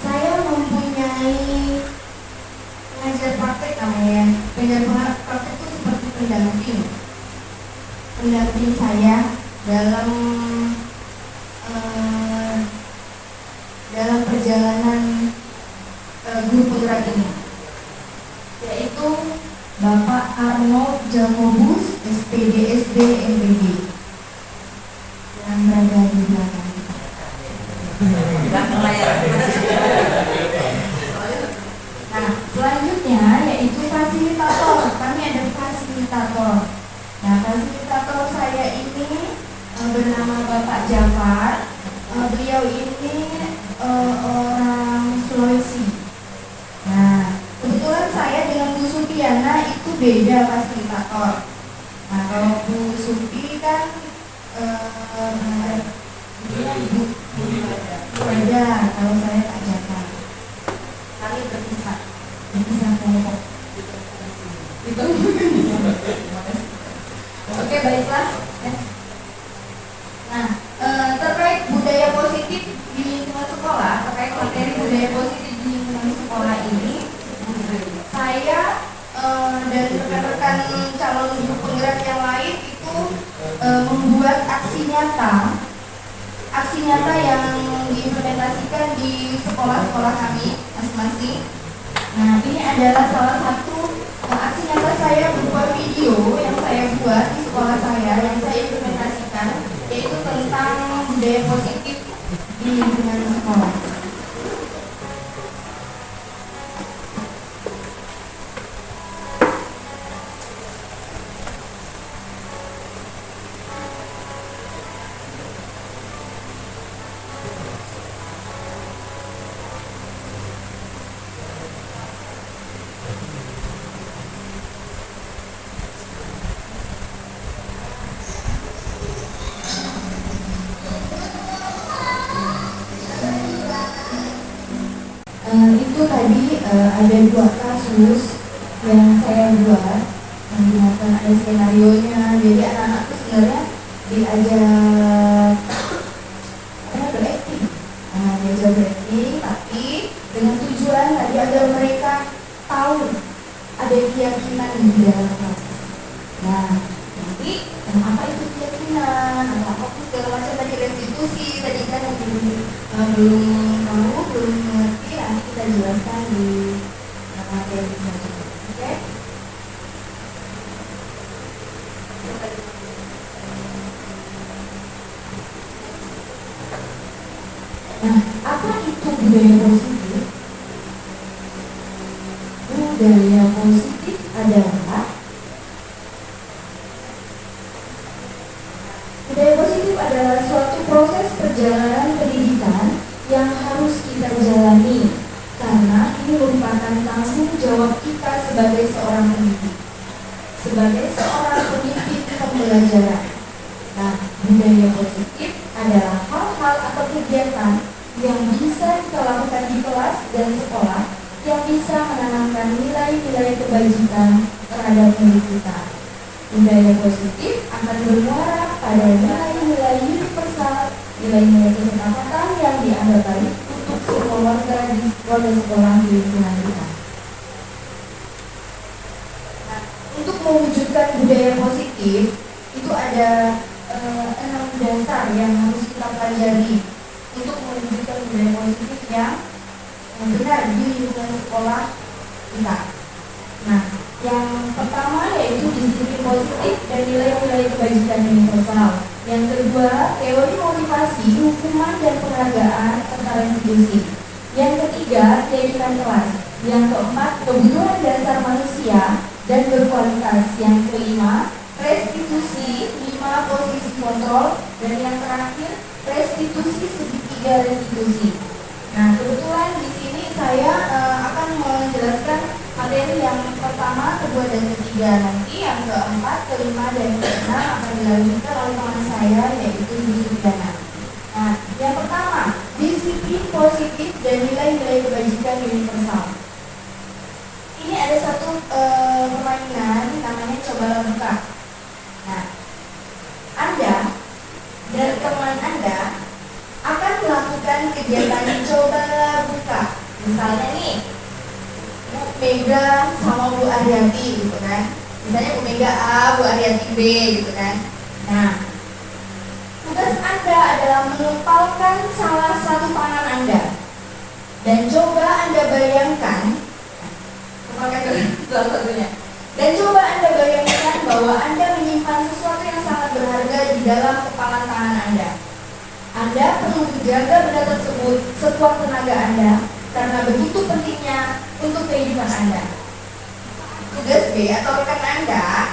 Saya mempunyai pengajar praktek namanya. Pengajar praktek itu seperti pendamping saya dalam perjalanan guru penggerak ini, yaitu Bapak Arnold Jakobus, SPDSD MPG, yang berada di belakang. Nah, selanjutnya yaitu fasilitator. Kami ada fasilitator. Nah, fasilitator saya ini bernama Bapak Jafar. Beliau ini orang Sulawesi. Nah, kebetulan saya dengan Bu Supiana itu beda fasilitator. Nah, kalau Bu Supi kan Ibu ada, kalau saya Pak Jafar. Kami berpisah kelompok. Itu. Oke, baiklah. Nah, terkait budaya positif di lingkungan sekolah, terkait materi budaya positif di lingkungan sekolah ini, saya dan rekan-rekan calon guru penggerak yang lain itu membuat aksi nyata yang diimplementasikan di sekolah-sekolah kami masing-masing. Nah, ini adalah salah satu aksi nyata saya berupa video yang saya buat di sekolah saya yang saya implementasikan, yaitu tentang budaya positif di lingkungan sekolah. Itu tadi ada 2 kasus yang saya buat yang dimana ada skenario-nya. Jadi anak-anak itu sebenarnya diajak berakting, tapi dengan tujuan tadi agar mereka tahu ada keyakinan di dalam kelas. Nah, nanti apa itu keyakinan, apa segala macam tadi restitusi tadi kan yang belum tahu, belum mengerti, nanti kita jelaskan di materi selanjutnya. Oke? Nah, apa itu budaya positif? Budaya positif adalah suatu proses perjalanan pendidikan yang harus kita jalani karena ini merupakan tanggung jawab kita sebagai seorang pendidik, sebagai seorang pemimpin pembelajaran. Nah, budaya positif adalah hal-hal atau kegiatan yang bisa kita lakukan di kelas dan sekolah yang bisa menanamkan nilai-nilai kebajikan terhadap murid kita. Budaya positif akan bermuara pada nilai-nilai universal, nilai-nilai kesepakatan yang dianggap baik untuk semua warga di sekolah di lingkungan kita. Nah, untuk mewujudkan budaya positif itu ada 6 dasar yang harus kita pelajari untuk mewujudkan budaya positif yang benar di lingkungan sekolah kita. Nah, yang pertama yaitu disiplin positif dan nilai-nilai kebajikan universal. Yang kedua, teori motivasi, hukuman dan penghargaan serta restitusi. Yang ketiga, kehidupan kelas. Yang keempat, kebutuhan dasar manusia dan berkualitas. Yang kelima, restitusi, 5 posisi kontrol, dan yang terakhir, restitusi segitiga restitusi. Nah, kebetulan di sini saya akan menjelaskan materi yang pertama, kedua, dan ketiga. Nanti yang keempat, kelima, dan keenam akan dilanjutkan oleh teman saya yaitu Yusufdana. Nah, yang pertama, disiplin positif dan nilai-nilai kebajikan universal. Ini ada satu permainan namanya cobalah buka. Nah, Anda dan teman Anda akan melakukan kegiatan cobalah buka. Misalnya nih, Bu Mega sama Bu Aryati gitu kan. Misalnya Bu Mega A, Bu Aryati B gitu kan. Nah, tugas Anda adalah mengepalkan salah satu tangan Anda. Dan coba Anda bayangkan, kepalkan dulu salah satunya. Dan coba Anda bayangkan bahwa Anda menyimpan sesuatu yang sangat berharga di dalam kepalan tangan Anda. Anda perlu menjaga benda tersebut sekuat tenaga Anda karena begitu pentingnya untuk kehidupan Anda. Tugas B atau rekan Anda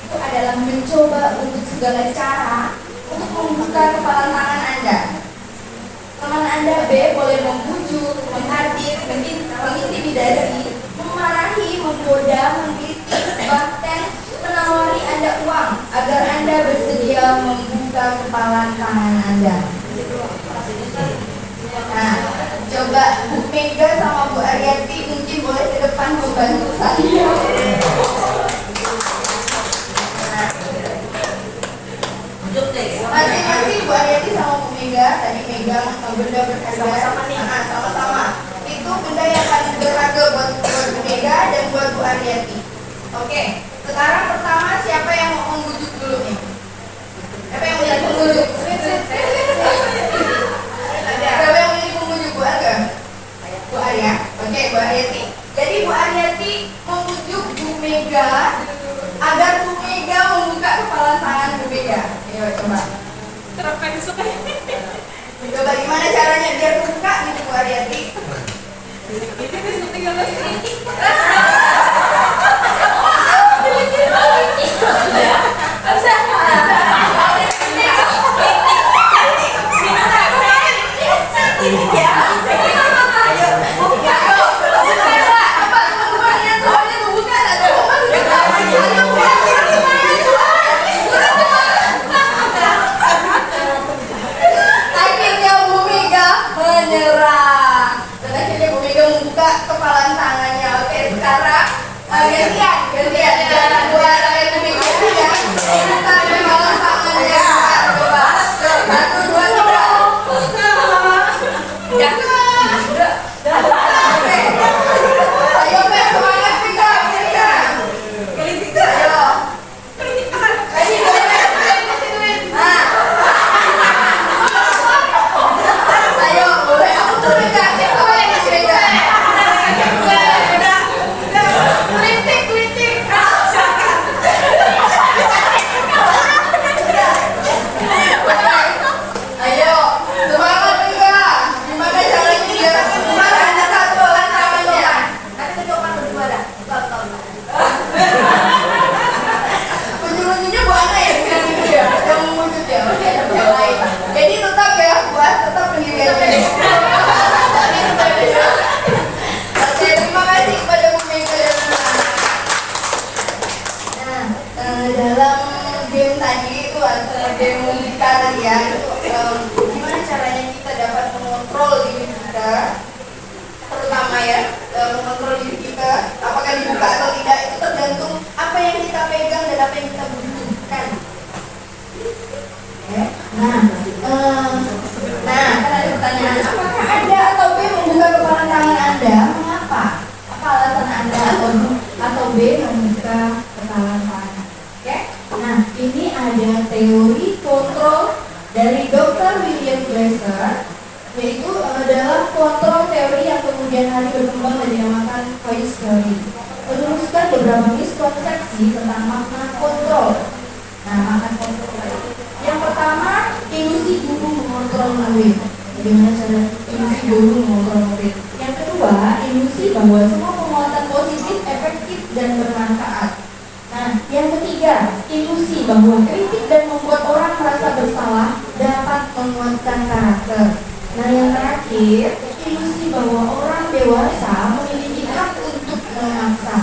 itu adalah mencoba untuk segala cara untuk membuka kepalan tangan Anda. Teman Anda B boleh membujuk, menghadir, mengintimidasi, memarahi, menggoda, mengkritik, bahkan menawari Anda uang agar Anda bersedia membuka kepalan tangan Anda. Nah, coba Bu Mega sama Bu Aryati mungkin boleh ke depan membantu saya. Masing-masing Bu Aryati sama Bu Mega tadi megang benda berharga sama-sama nih. Sama-sama. Itu benda yang paling berharga buat Bu Mega dan buat Bu Aryati. Oke, sekarang pertama siapa yang mau membujuk dulu nih? Siapa yang mau membujuk? Siapa yang mau membujuk Bu Arga? Bu Arya. Oke, Bu Aryati. Jadi Bu Aryati membujuk Bu Mega agar Bu Mega membuka kepalan tangan Bu Mega. Ayo coba. Terapkan suka. Coba gimana caranya biar kebuka gitu Bu Aryati? Akhirnya Bu Mega menyerah. Dan akhirnya Bu Mega membuka kepalan tangannya. Oke, sekarang gantian. Buat Bu Mega ya. Buka kepalan tangannya. Coba. 1, 2, 3. Ayo, Mega, semangat Mega. Ayo. Ayo, boleh aku turun nggak? Siapa boleh ngasih Mega? Kritik. Ayo, semangat Mega. Gimana caranya biar ada satu tangannya? Nanti coba berdua dah. Ujung-ujungnya Bu Ana ya, bukan itu ya, yang memujuk ya. Oke, yang lain. Jadi tetap ya, buat tetap pendirian. Oke, terima kasih kepada Bu Mega dan teman-teman. Nah, dalam game tadi itu ada game karya itu gimana caranya kita dapat mengontrol diri kita, terutama ya mengontrol diri kita, apakah dibuka atau tidak itu tergantung apa yang kita pegang dan apa yang kita butuhkan. Ya. Nah, kan ada pertanyaan, apakah Anda atau B membuka kepalan tangan Anda? Mengapa? Apa alasan Anda atau B membuka kepalan tangan? Oke? Nah, ini ada teori kontrol dari Dr. William Glasser, yaitu dalam kontrol teori yang kemudian hari berkembang dan dinamakan voice theory, meluruskan beberapa miskonsepsi tentang makna kontrol. Nah, makna kontrol yang pertama, ilusi guru mengontrol murid. Bagaimana cara ilusi guru mengontrol murid? Yang kedua, ilusi bahwa semua penguatan positif, efektif, dan bermanfaat. Nah, yang ketiga, ilusi bahwa kritik dan membuat orang merasa bersalah dapat menguatkan karakter. Nah, yang terakhir, ilusi bahwa orang dewasa memiliki hak untuk memaksa.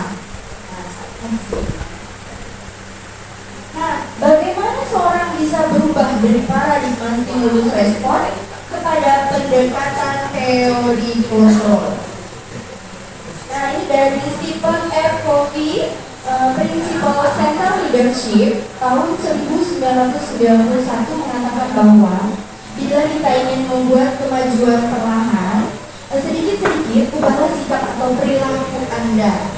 Nah, bagaimana seorang bisa berubah dari paradigma stimulus respon kepada pendekatan teori kontrol? Nah, ini dari Stephen F. Covey, Principle Center Leadership tahun 1991 mengatakan bahwa bila kita ingin membuat kemajuan perlahan, sedikit-sedikit ubahlah sikap atau perilaku Anda.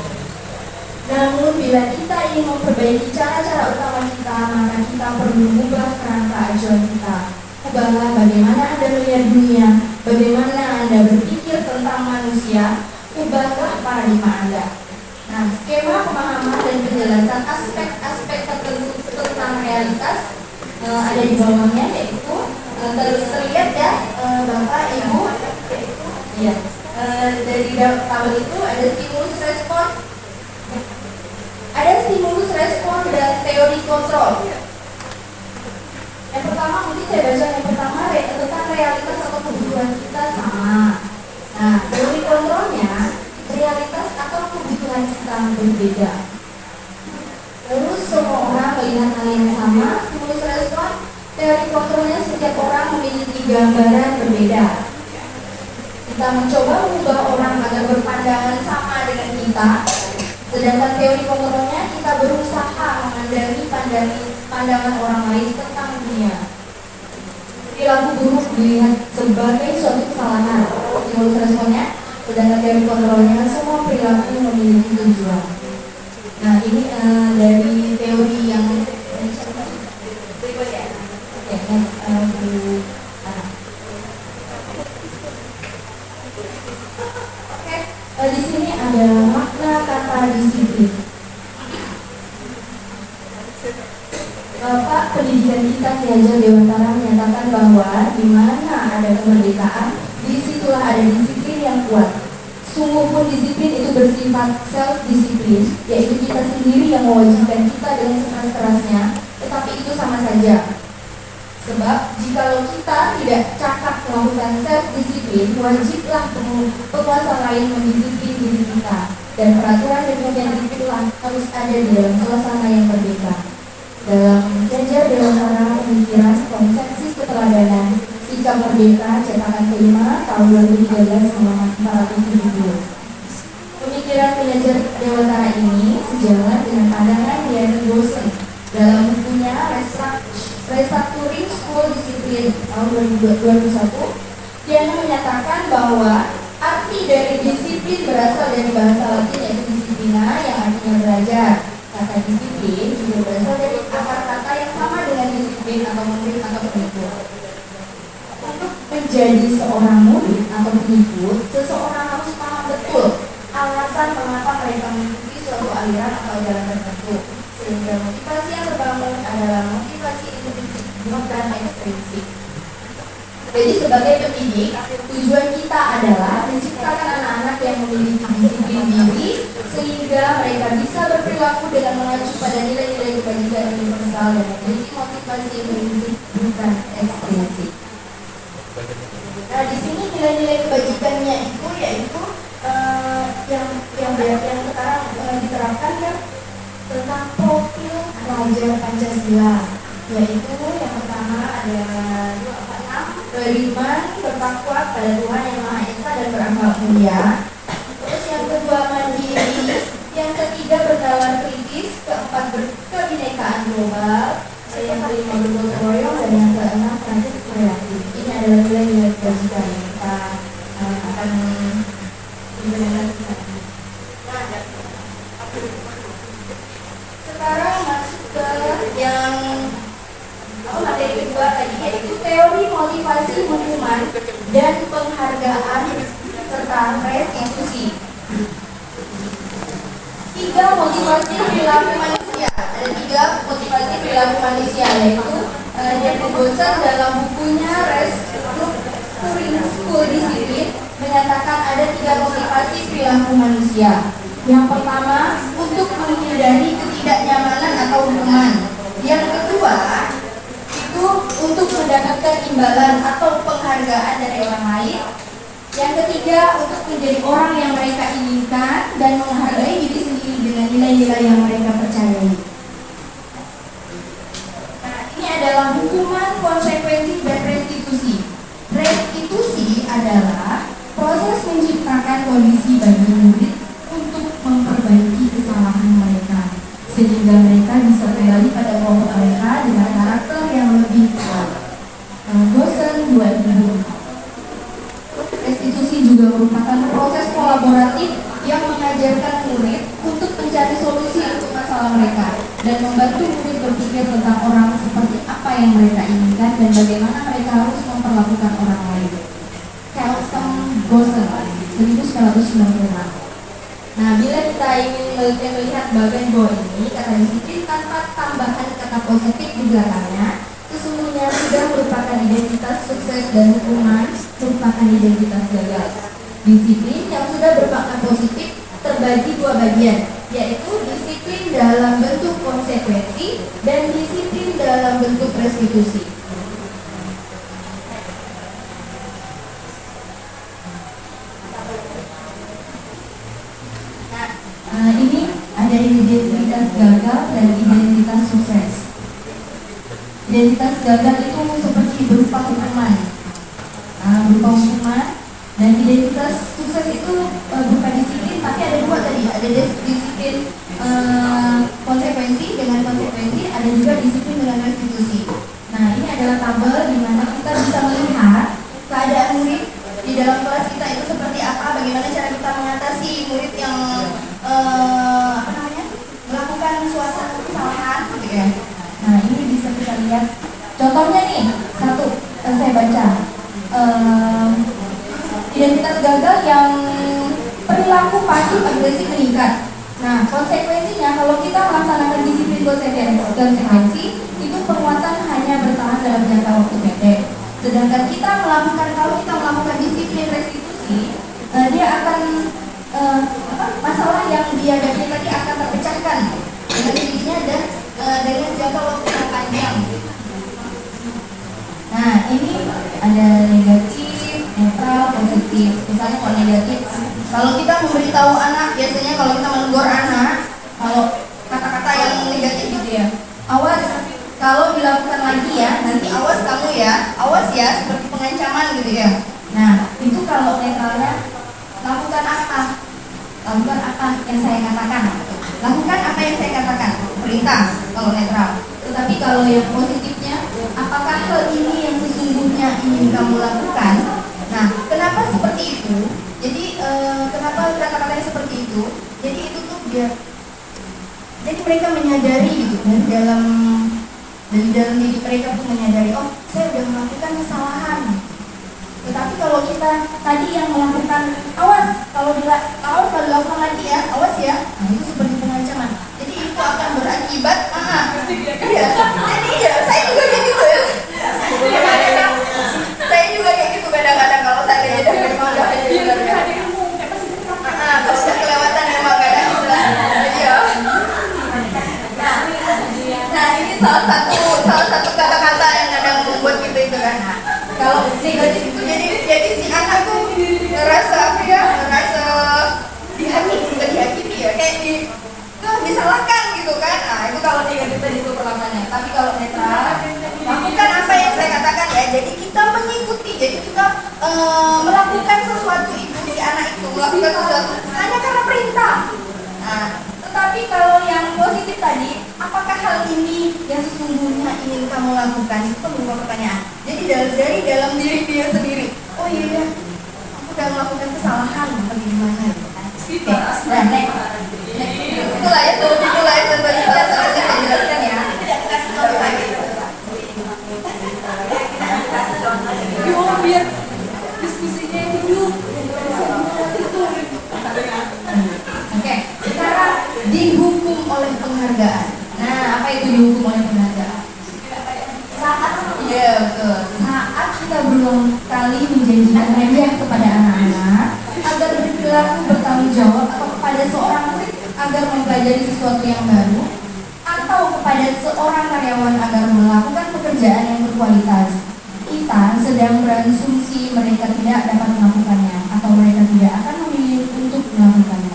Namun bila kita ingin memperbaiki cara-cara utama kita, maka kita perlu mengubah kerangka acuan kita. Ubahlah bagaimana Anda melihat dunia, bagaimana Anda berpikir tentang manusia, ubahlah paradigma Anda. Nah, skema pemahaman dan penjelasan aspek-aspek tertentu tentang realitas ada di bawahnya, yaitu terlihat ya Bapak Ibu, ya dari tabel itu ada stimulus respon, dan teori kontrol. Yang pertama mungkin saya baca yang pertama tentang realitas atau kebutuhan kita sama. Nah, teori kontrolnya realitas atau kebutuhan kita berbeda. Terus semua orang melihat hal yang sama. Stimulus respon, teori kontrolnya setiap orang memiliki gambaran berbeda. Kita mencoba mengubah orang agar berpandangan sama dengan kita. Sedangkan teori kontrolnya kita berusaha memandang pandangan orang lain tentang dunia. Perilaku buruk dilihat sebagai suatu kesalahan. Stimulus responnya, sedangkan teori kontrolnya semua perilaku memiliki tujuan. Nah, ini dari teori yang berikutnya. Oke, next Bu Ana. Oke, Di sini ada makna kata disiplin. Bapak Pendidikan kita Ki Hajar Dewantara menyatakan bahwa di mana ada kemerdekaan, disitulah ada disiplin yang kuat. Sungguh pun disiplin itu bersifat self-disiplin, yaitu kita sendiri yang mewajibkan kita dengan sekeras-kerasnya, tetapi itu sama saja. Sebab jikalau kita tidak cakap melakukan self-disiplin, wajiblah penguasa lain mendisiplin diri kita. Dan peraturan dan kebijakan itulah harus ada di dalam suasana yang merdeka. Dalam Hajar Dewantara Pemikiran Konsensus Keteladanan Sikap Merdeka cetakan kelima tahun 2013 halaman 470. Pemikiran Hajar Dewantara ini sejalan dengan pandangan Diana Gosen dalam bukunya Restructuring School Discipline tahun 2021. Diana menyatakan bahwa arti dari disiplin berasal dari bahasa Latin yaitu disiplina yang artinya belajar. Kata disiplin juga berasal dari akar kata yang sama dengan disiplin atau murid atau pengikut. Untuk menjadi seorang murid atau pengikut, seseorang harus paham betul alasan mengapa mereka mengikuti suatu aliran atau ajaran tertentu, sehingga motivasi yang terbangun adalah motivasi intrinsik bukan ekstrinsik. Jadi sebagai pendidik, tujuan kita adalah menciptakan anak-anak yang memiliki disiplin diri sehingga mereka bisa berperilaku dengan mengacu pada nilai-nilai kebajikan universal dan memiliki motivasi intrinsik bukan ekstrinsik. Nah, di sini nilai-nilai kebajikannya itu yaitu yang sekarang diterapkan kan tentang profil pelajar Pancasila, yaitu yang pertama ada 6 beriman, bertakwa pada Tuhan Yang Maha Esa dan berakhlak mulia. Terus yang kedua mandiri, yang ketiga bernalar kritis, keempat berkebinekaan global, yang kelima bergotong royong, dan yang keenam terakhir kreatif. Ini adalah nilai-nilai kebajikan yang kita akan implementasikan. Sekarang masuk ke yang materi kedua tadi, yaitu teori motivasi hukuman dan penghargaan serta restitusi. 3 motivasi perilaku manusia. Ada 3 motivasi perilaku manusia, yaitu Diana Gosen dalam bukunya Restructuring School Discipline menyatakan ada 3 motivasi perilaku manusia. Yang pertama, untuk menghindari ketidaknyamanan atau hukuman. Yang kedua, itu untuk mendapatkan imbalan atau penghargaan dari orang lain. Yang ketiga, untuk menjadi orang yang mereka inginkan dan menghargai diri sendiri dengan nilai-nilai yang mereka percayai. Nah, ini adalah hukuman, konsekuensi, dan restitusi. Restitusi adalah proses menciptakan kondisi bagi murid untuk memperbaiki kesalahan mereka, sehingga mereka bisa kembali pada kelompok mereka dengan karakter yang lebih kuat. Gosen 2000. Restitusi juga merupakan proses kolaboratif yang mengajarkan murid untuk mencari solusi untuk masalah mereka dan membantu murid berpikir tentang orang seperti apa yang mereka inginkan dan bagaimana mereka harus memperlakukan orang lain. Kelsen Gosen 1996. Nah, bila kita ingin melihat bagian bawah ini, kata disiplin tanpa tambahan kata positif di belakangnya, sesungguhnya sudah merupakan identitas sukses dan hukuman merupakan identitas gagal. Disiplin yang sudah bermakna positif terbagi 2 bagian, yaitu disiplin dalam bentuk konsekuensi dan disiplin dalam bentuk restitusi. Ini ada identitas gagal dan identitas sukses. Identitas gagal itu seperti berupa hukuman, dan identitas sukses itu berupa disiplin, tapi ada 2 tadi, ada disiplin konsekuensi dengan konsekuensi, ada juga disiplin dengan restitusi. Nah, ini adalah tabel di mana kita bisa melihat keadaan murid di dalam kelas kita itu seperti apa, bagaimana cara kita mengatasi murid yang melakukan suatu kesalahan, gitu ya. Nah, ini bisa kita lihat. Contohnya nih, satu, saya baca. Identitas gagal yang pernah perilaku pasif agresif meningkat. Nah, konsekuensinya kalau kita melaksanakan disiplin konsekuensi itu penguatan hanya bertahan dalam jangka waktu pendek. Sedangkan kalau kita melakukan disiplin restitusi, dia akan masalah yang dihadapi tadi akan terpecahkan dengan sendirinya dan dengan jangka waktu yang panjang. Nah, ini ada negatif, netral, positif. Misalnya kalau negatif, kalau kita memberitahu anak, biasanya kalau kita menegur anak, kalau kata-kata yang negatif gitu ya, awas kalau dilakukan lagi ya, nanti awas kamu ya, awas ya, seperti pengancaman gitu ya. Nah, itu kalau netralnya, lakukan apa? Lakukan apa yang saya katakan. Lakukan apa yang saya katakan. Perintah kalau netral. Tetapi kalau yang positifnya, apakah hal ini yang sesungguhnya ingin kamu lakukan? Nah, kenapa seperti itu? Jadi kenapa kata-katanya seperti itu? Jadi itu tuh biar jadi mereka menyadari gitu dari dalam diri mereka pun menyadari, oh saya sudah melakukan kesalahan. Tetapi kalau kita tadi yang melakukan awas kalau dilakukan lagi ya, awas ya, nah itu seperti pengancaman. Jadi itu akan berakibat, iya. Jadi ya saya juga kayak gitu ya. Saya juga kayak gitu kadang-kadang kalau saya lihat memang gak ada kalau saya kelewatan memang gak ada iya. Nah ini salah satu kata-kata yang kadang membuat kita itu kan. Kalau negatif itu jadi si anak tuh ngerasa dihakimi ya, kayak disalahkan gitu kan. Nah itu kalau negatif tadi itu perlakuannya. Tapi kalau netral, lakukan apa yang saya katakan ya. Jadi kita mengikuti, jadi kita melakukan sesuatu itu, si anak itu melakukan sesuatu hanya karena perintah. Nah, tetapi kalau yang positif tadi, apakah hal ini yang sesungguhnya ingin kamu lakukan? Itu berupa pertanyaan. Jadi dari dalam diri dia sendiri. Oh iya, aku udah melakukan kesalahan, bagaimana? Oke, nah next. Itulah ya, tadi saya jelaskan ya. Tidak dikasih tahu lagi. Biar diskusinya hidup. Oke, sekarang dihukum oleh penghargaan. Nah, apa itu dihukum oleh penghargaan? Saat kita berulang kali menjanjikan hadiah kepada anak-anak agar berperilaku bertanggung jawab, atau kepada seorang murid agar mempelajari sesuatu yang baru, atau kepada seorang karyawan agar melakukan pekerjaan yang berkualitas, kita sedang berasumsi mereka tidak dapat melakukannya atau mereka tidak akan memilih untuk melakukannya.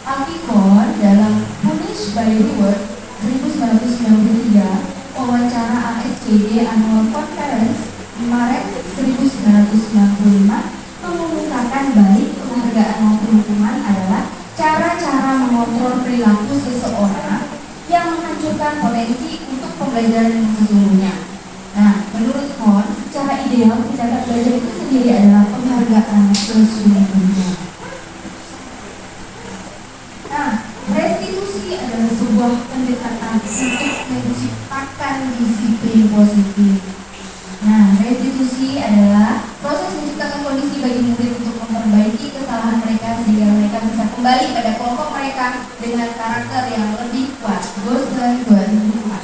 Alfikon dalam Punish by Reward 1993, wawancara ASCD Annual Conference Maret 1995 mengumumkan baik penghargaan maupun hukuman adalah cara-cara mengontrol perilaku seseorang yang menghancurkan potensi untuk pembelajaran yang sesungguhnya. Nah, menurut Horn, secara ideal tindakan belajar itu sendiri adalah penghargaan sesungguhnya. Nah, restitusi adalah sebuah pendekatan untuk menciptakan disiplin positif. Nah, restitusi adalah proses menciptakan kondisi bagi murid untuk memperbaiki kesalahan mereka sehingga mereka bisa kembali pada kelompok mereka dengan karakter yang lebih kuat. Bosen 2004.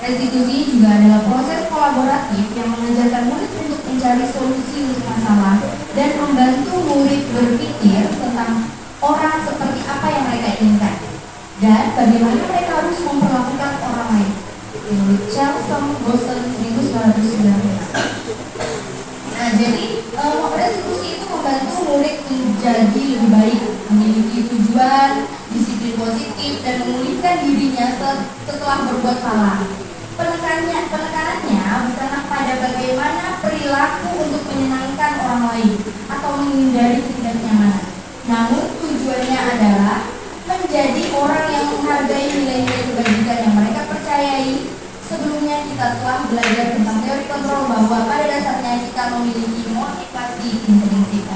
Restitusi juga adalah proses kolaboratif yang mengajarkan murid untuk mencari solusi untuk masalah dan membantu murid berpikir tentang orang seperti apa yang mereka inginkan dan bagaimana mereka harus memperlakukan orang lain. Charleston, Boston, 1996. Nah, jadi restitusi itu membantu murid menjadi lebih baik, memiliki tujuan, disiplin positif, dan memulihkan dirinya setelah berbuat salah. Penekanannya bukanlah pada bagaimana perilaku untuk menyenangkan orang lain atau menghindari ketidaknyamanan. Namun tujuannya adalah menjadi orang yang menghargai nilai-nilai kebajikan yang mereka percayai. Sebelumnya kita telah belajar tentang teori kontrol bahwa pada dasarnya kita memiliki motivasi intrinsik.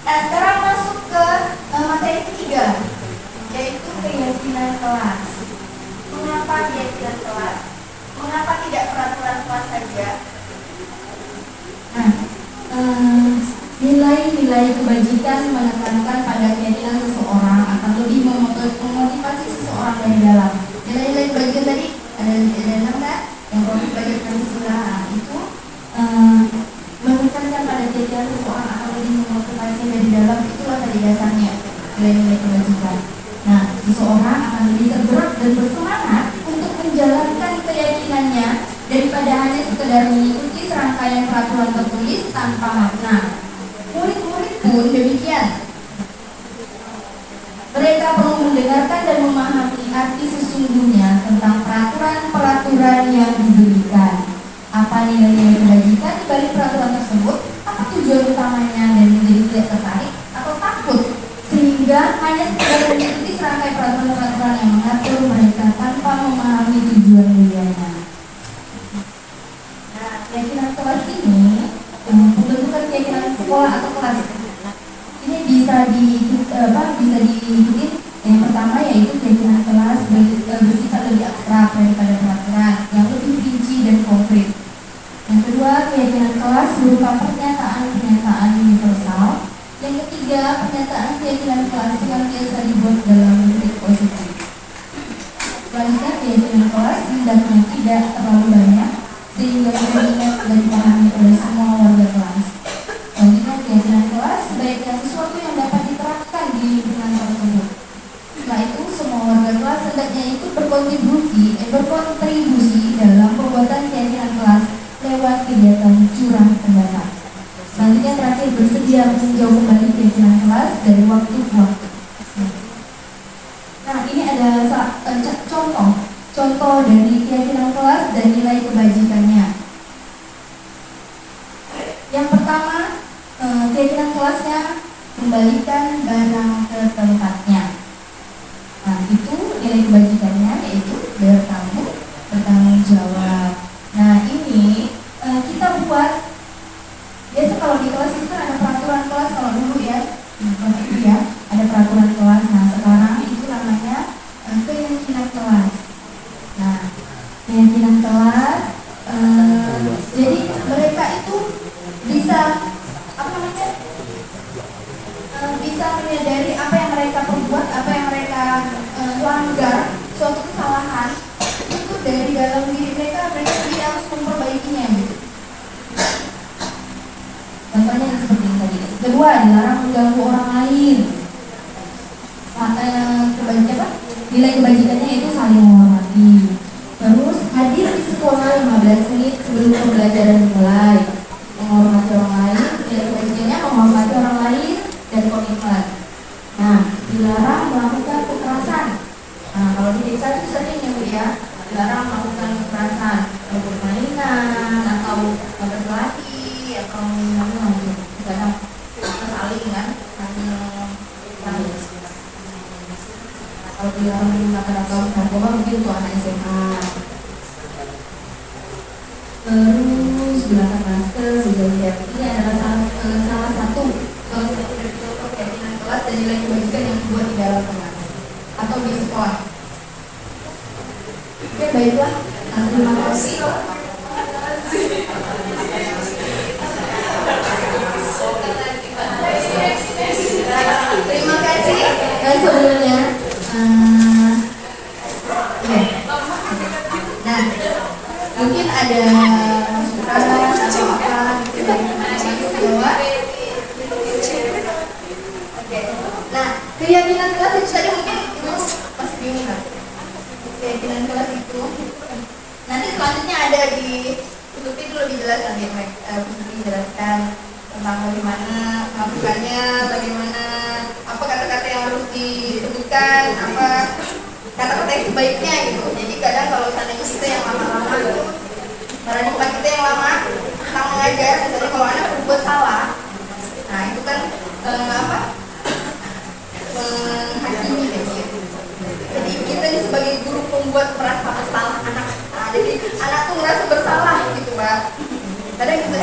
Nah, sekarang masuk ke materi ketiga, yaitu keyakinan kelas. Mengapa keyakinan kelas? Mengapa tidak peraturan kebajikan menekankan pada keyakinan seseorang akan lebih memotivasi seseorang dari dalam. Nilai-nilai kebajikan tadi ada enam kan? Yang profit budget Pancasila itu menekankan pada keyakinan seseorang akan lebih memotivasi dari dalam, itulah tadi dasarnya nilai-nilai kebajikan. Nah, seseorang akan lebih tergerak dan bersemangat untuk menjalankan keyakinannya daripada hanya sekedar mengikuti serangkaian peraturan tertulis tanpa makna. Murid-murid pun demikian. Mereka perlu mendengarkan dan memahami arti sesungguhnya tentang peraturan-peraturan yang diberikan. Apa nilai-nilai kebajikan di balik peraturan tersebut? Apa tujuan utamanya, dan menjadi tidak tertarik atau takut sehingga hanya sekedar mengikuti serangkaian peraturan-peraturan yang mengatur mereka tanpa memahami tujuan mulianya. Nah, keyakinan kelas ini, pembentukan keyakinan sekolah atau kelas ini bisa diikuti. Yang pertama yaitu keyakinan kelas bersifat lebih abstrak daripada peraturan yang lebih rinci dan konkret. Yang kedua, keyakinan kelas berupa pernyataan-pernyataan universal. Yang ketiga, pernyataan keyakinan kelas yang biasa dibuat dalam bentuk positif. Selanjutnya, keyakinan kelas hendaknya tidak terlalu banyak sehingga mudah diingat dan dipahami oleh semua warga kelas. Selanjutnya, keyakinan kelas sebaiknya sesuatu yang dapat diterapkan di lingkungan tersebut. Setelah itu, semua warga kelas hendaknya itu berkontribusi dalam pembuatan keyakinan kelas lewat kegiatan curah pendapat. Selanjutnya, terakhir, bersedia meninjau kembali keyakinan kelas dari waktu ke waktu. Nah, ini ada contoh dari keyakinan kelas dan nilai kebajikannya. Yang pertama, keyakinan kelasnya kembalikan barang ke tempatnya. Nah, itu nilai kebajikannya, yaitu bertanggung jawab. Nah, ini kita buat. Biasa kalau di kelas itu kan ada peraturan kelas, kalau dulu ya, ada peraturan kelas. Nah, sekarang itu namanya keyakinan kelas. Nah, keyakinan kelas, jadi mereka itu bisa bisa menyadari apa yang mereka perbuat, apa yang mereka langgar, suatu kesalahan itu dari dalam diri mereka sendiri harus memperbaikinya gitu. Contohnya seperti ini tadi. Kedua, dilarang mengganggu orang lain. Nilai kebajikannya itu saling menghormati. Terus, hadir di sekolah 15 menit sebelum pembelajaran dimulai. Menghormati orang lain, nilai kebajikannya menghormati orang lain dan komitmen. Nah, dilarang melakukan kekerasan. Nah, kalau di desa itu sering ya Bu ya, dilarang melakukan kekerasan, permainan atau berkelahi atau kadang saling kan, kalau dilarang menggunakan atau narkoba mungkin untuk anak SMA. Terus gunakan masker, menjauhi ini adalah salah satu keyakinan kelas dan nilai kebajikan yang dibuat di dalam kelas atau di sekolah. Oke, baiklah. Terima kasih. Terima kasih. Dan sebelumnya, nah, mungkin ada masukan atau apa dari Jawa. Nah, keyakinan kelas itu tadi mungkin Ibu masih bingung kan? Keyakinan kelas itu nanti selanjutnya ada di YouTube itu lebih jelas nanti menjelaskan tentang bagaimana melakukannya, bagaimana apa kata-kata yang harus disebutkan, apa kata-kata yang sebaiknya gitu. Jadi kadang kalau seandainya kita yang lama-lama gitu, paradigma kita yang lama tentang mengajar, misalnya kalau anak berbuat salah, nah itu kan menghakimi gitu. Jadi kita ini sebagai guru pembuat merasa bersalah anak. Nah, jadi anak tuh merasa bersalah gitu Pak. Kadang gitu,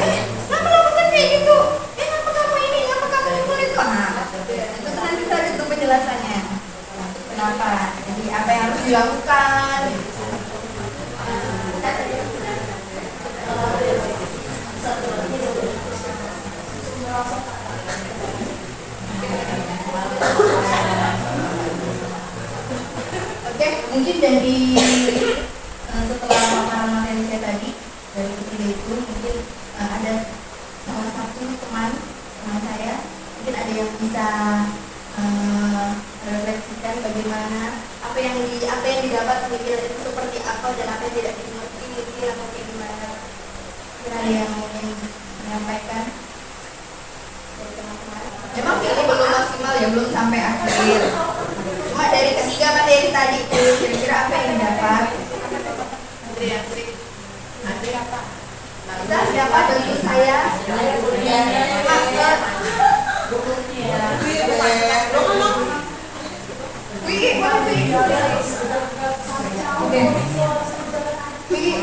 kenapa lakukan kayak gitu? Ngapa kamu ini? Ngapa kamu itu? Nah, itu nanti kita ada penjelasannya. Kenapa? Jadi apa yang harus dilakukan? itu mungkin ada salah satu teman saya mungkin ada yang bisa refleksikan bagaimana apa yang didapat pemikiran itu seperti apa dan apa yang tidak dimengerti mungkin atau kayak gimana. Mungkin ada yang ingin menyampaikan dari teman-teman. Memang sih ini belum maksimal ya, belum sampai akhir. Cuma dari ketiga materi tadi itu kira-kira apa yang didapat? Materi apa? Bisa siapa tentu saya. Wih, boleh Wih. Oke. Wih.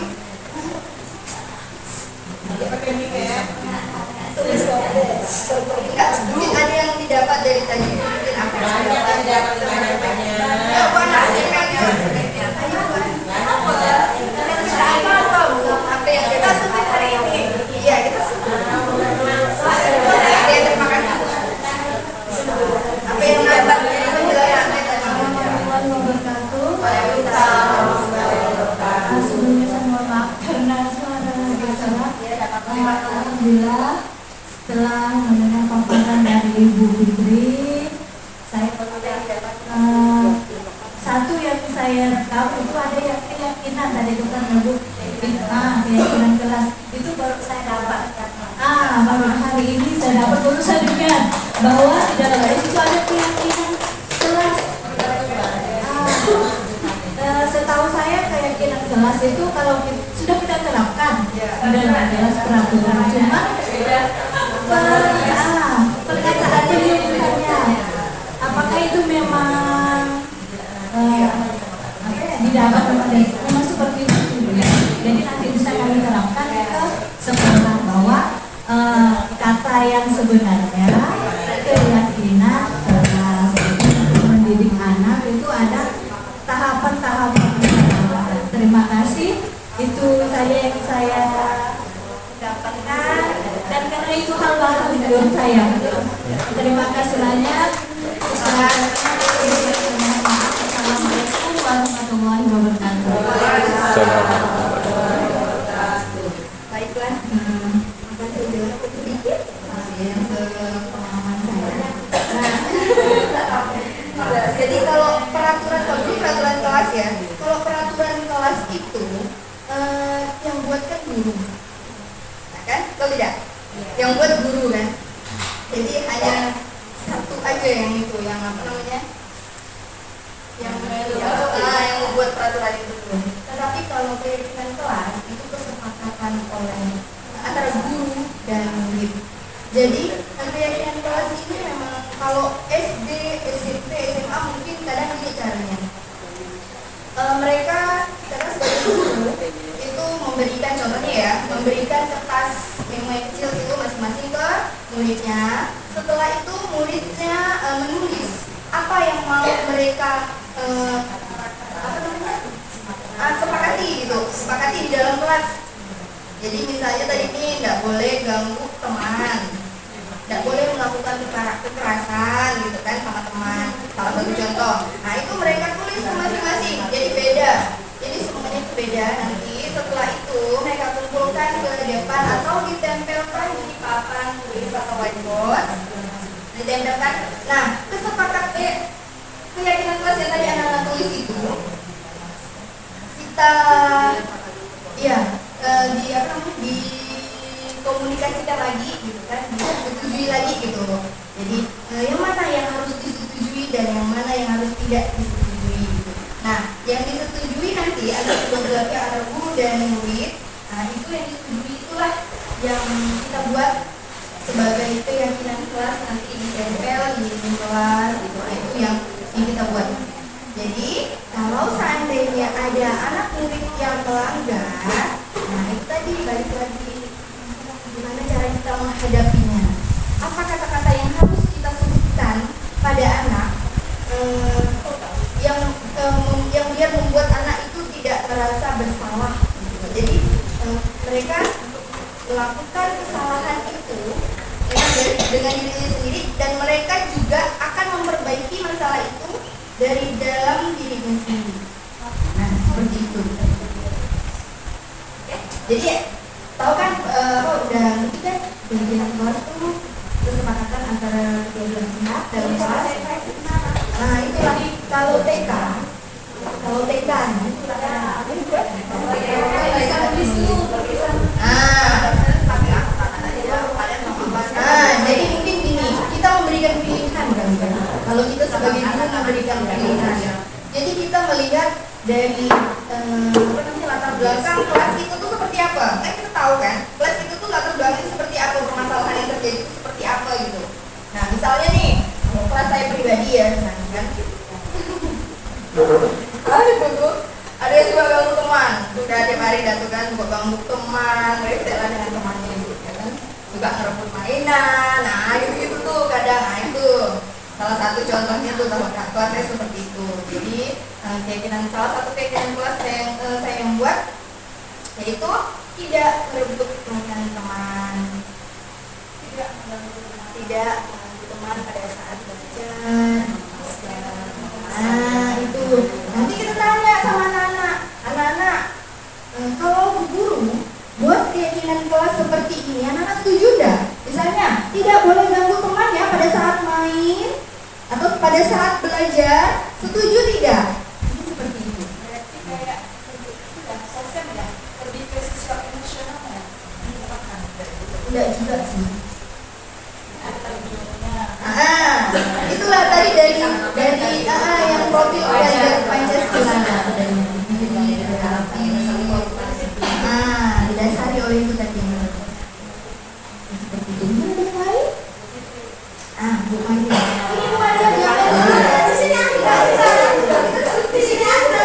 Enggak, mungkin ada yang didapat dari tadi. Mungkin apa yang didapat? Ya, bukan apa yang kita sebut hari ini? Iya, kita sebut. Oke, terima kasih. Apa yang dapat dari penjelasan Warahmatullahi wabarakatuh. Sebelumnya saya mohon maaf karena suara bergerak. Alhamdulillah setelah mendengar paparan dari Ibu Fitri, saya satu yang saya tahu itu ada yang keyakinan tadi itu kan Ibu keyakinan kelas itu baru saya dapat. Baru hari ini saya dapat, baru saya dengar bahwa di dalam itu ada keyakinan kelas. Setahu saya keyakinan kelas itu kalau sudah kita terapkan dalam kelas peraturan, cuma perkataan penyebutannya apakah itu memang didapat memang seperti itu ya. Jadi nanti bisa kami terapkan ke sekolah bahwa kata yang sebenarnya keyakinan kelas mendidik anak itu ada tahapan-tahapan. Terima kasih, itu saja yang saya dapatkan dan karena itu hal baru menurut saya. Terima kasih banyak. Assalamualaikum warahmatullahi wabarakatuh. baiklah. Akan saya jawab sedikit yang sepengalaman saya. Jadi kalau peraturan kelas ya, kalau peraturan kelas itu yang buat kan guru, nah, kan? Kalau tidak, yang buat guru kan. Jadi hanya satu aja yang itu, yang apa namanya, yang membuat peraturan itu. Tetapi kalau keyakinan kelas itu kesepakatan oleh antara guru dan murid. Jadi keyakinan kelas ini memang kalau SD, SMP, SMA mungkin kadang ini caranya. Mereka karena sebagai guru itu memberikan contohnya ya, memberikan kertas memo kecil itu masing-masing ke muridnya. Setelah itu muridnya menulis apa yang mau mereka sepakati di dalam kelas. Jadi misalnya tadi ini tidak boleh ganggu teman, tidak boleh melakukan kekerasan gitu kan sama teman, salah satu contoh. Nah itu mereka tulis masing-masing, jadi beda. Jadi semuanya itu beda. Nanti setelah itu mereka kumpulkan ke depan atau ditempelkan di papan tulis atau whiteboard, ditempelkan. Nah keyakinan kelas yang tadi anak-anak tulis itu kita dikomunikasikan lagi gitu kan, disetujui lagi gitu. Jadi yang mana yang harus disetujui dan yang mana yang harus tidak disetujui gitu. Nah yang disetujui nanti ada kedua belah pihak antara guru dan murid. Nah itu yang disetujui itulah yang kita buat sebagai keyakinan kelas, nanti ditempel di kelas gitu. Nah, itu yang kita buat. Jadi kalau seandainya ada anak murid yang melanggar, nah itu tadi balik lagi gimana cara kita menghadapinya. Apa kata-kata yang harus kita sebutkan pada anak yang biar membuat anak itu tidak merasa bersalah. Jadi mereka melakukan kesalahan itu dengan dirinya sendiri dan mereka juga akan memperbaiki masalah itu dari dalam dirinya sendiri. Nah seperti itu. Jadi tahu kan udah ngerti kan pimpinan kelas tuh kesepakatan antara kedua belah pihak dalam kelas. Nah itulah kalau TK jadi mungkin gini, kita memberikan pilihan kan? Kalau kita sebagai guru memberikan pilihan, jadi kita melihat dari latar belakang kelas itu tuh seperti apa? Kan kita tahu kan, kelas itu tuh latar belakangnya seperti apa, permasalahan yang terjadi itu seperti apa gitu. Nah misalnya nih, kelas saya pribadi ya, misalnya kan, ada yang suka ganggu teman, udah tiap hari datang kan, suka ganggu teman, rela dengan temannya gitu kan, suka ngerebut mainan, nah gitu tuh kadang, nah itu salah satu contohnya tuh kelasnya seperti itu. Jadi salah satu keyakinan kelas yang saya yang buat yaitu tidak merebut mainan teman, tidak mengganggu teman pada saat belajar. Nah itu nanti kita tanya sama anak-anak, kalau guru buat keyakinan kelas seperti ini, anak-anak setuju enggak? Misalnya tidak boleh ganggu teman ya pada saat main atau pada saat belajar, setuju tidak? Ini seperti itu. Berarti kayak sosial ya, lebih ke siswa emosional ya. Enggak juga sih. Itulah tadi dari yang profil belajar Pancasila. Didasari oleh itu tadi. Seperti itu. Ada yang lain? Bu Maria. Ini Bu Maria di sini ada. Di sini ada.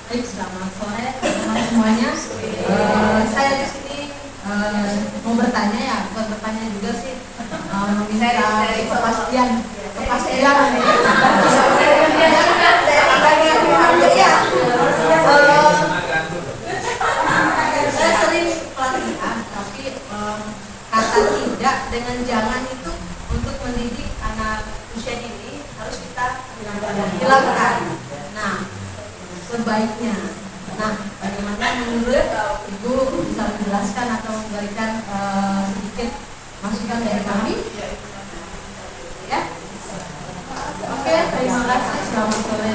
Baik, selamat sore teman semuanya. Saya di sini mau bertanya ya, bukan bertanya juga sih. Meminta kepastian. Saya sering pelatihan, tapi kata tidak dengan jangan itu untuk mendidik anak usia ini harus kita hilangkan. Nah, sebaiknya. Nah, bagaimana menurut Ibu bisa menjelaskan atau memberikan sedikit masukan dari kami? Ya. Oke, terima kasih. Selamat sore.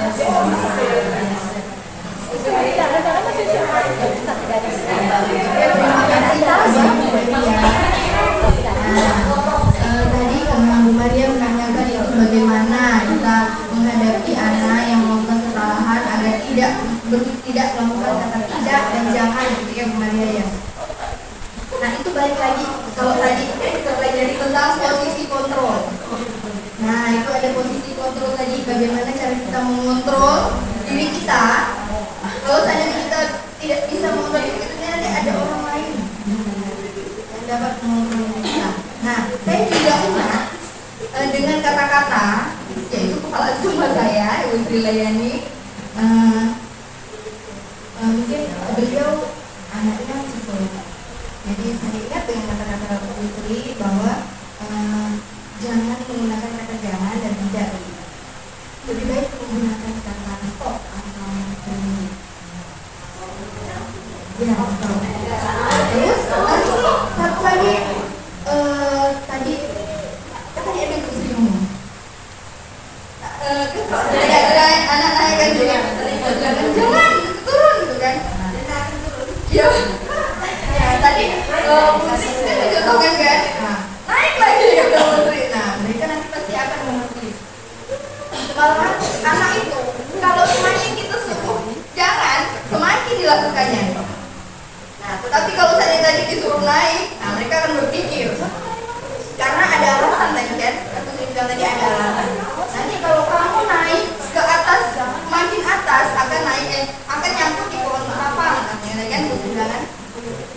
Tadi Bu Maria menanyakan itu bagaimana kita menghadapi anak yang melakukan kesalahan agar tidak melakukan kata tidak dan jangan gitu ya Bu Maria ya. Nah itu balik lagi kalau tadi kita pelajari tentang posisi kontrol. Nah itu ada posisi kontrol tadi, bagaimana cara kita mengontrol diri kita. Kalau seandainya kita tidak bisa mengontrol diri kita, nanti ada orang lain yang dapat mengontrol diri kita. Nah saya juga ingat dengan kata-kata yaitu kepala sekolah saya Ibu Sri Layani, mungkin beliau anaknya psikolog. Jadi saya ingat dengan kata-kata Bu Sri bahwa jangan menggunakan kata jangan dan tidak. Lebih baik menggunakan kata stop atau ya stop. Terus satu lagi tadi ada yang Bu Sri ngomong. Ada anak-anak kan juga jangan turun gitu kan. Ya tadi musik kan dicontohkan kan, naik lagi kata menteri. Nah mereka nanti pasti akan mengerti. Malahan anak itu kalau semakin kita suruh jangan, semakin dilakukannya. Nah tetapi kalau saya tadi disuruh naik, nah mereka akan berpikir karena ada alasan tadi kan, atau saya bilang tadi ada alasan. Nanti kalau kamu naik ke atas, makin atas akan naik akan nyangkut di pohon kelapa, katanya kan kan.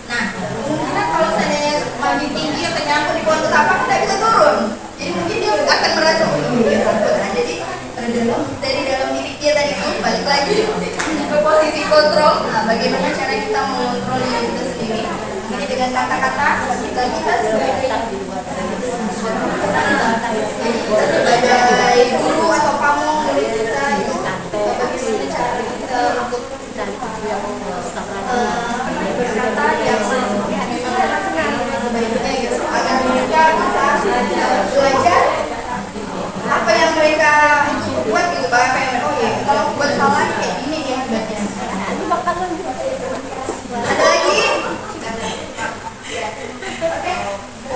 Nah, kemungkinan kalau seandainya makin tinggi atau nyangkut di pohon kelapa kita bisa turun. Jadi mungkin dia akan merasa dia takut. Nah, jadi dari dalam diri dia tadi itu balik lagi posisi kontrol. Nah, bagaimana cara kita mengontrol diri kita sendiri? Jadi dengan kata-kata kita sebagai guru atau kamu murid kita itu bagaimana cara kita untuk berkata yang sebaiknya gitu agar mereka bisa belajar apa yang mereka buat gitu, apa yang oh ya kalau buat salah kayak gini ya hebatnya. Ada lagi?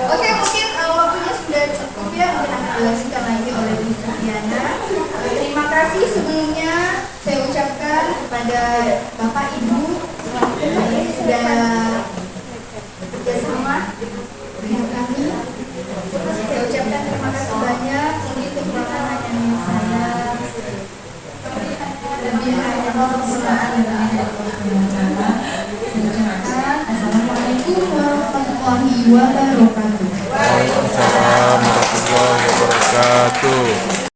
Oke, mungkin waktunya sudah cukup ya, mungkin akan dilanjutkan lagi oleh Bu Sufiana. Terima kasih sebelumnya saya ucapkan kepada Bapak Ibu yang sudah bekerjasama dengan kami. Saya ucapkan terima kasih banyak. Mungkin kekurangan hanya saya, lebih hanya kesempurnaan dan Assalamualaikum warahmatullahi wabarakatuh. Waalaikumsalam warahmatullahi wabarakatuh.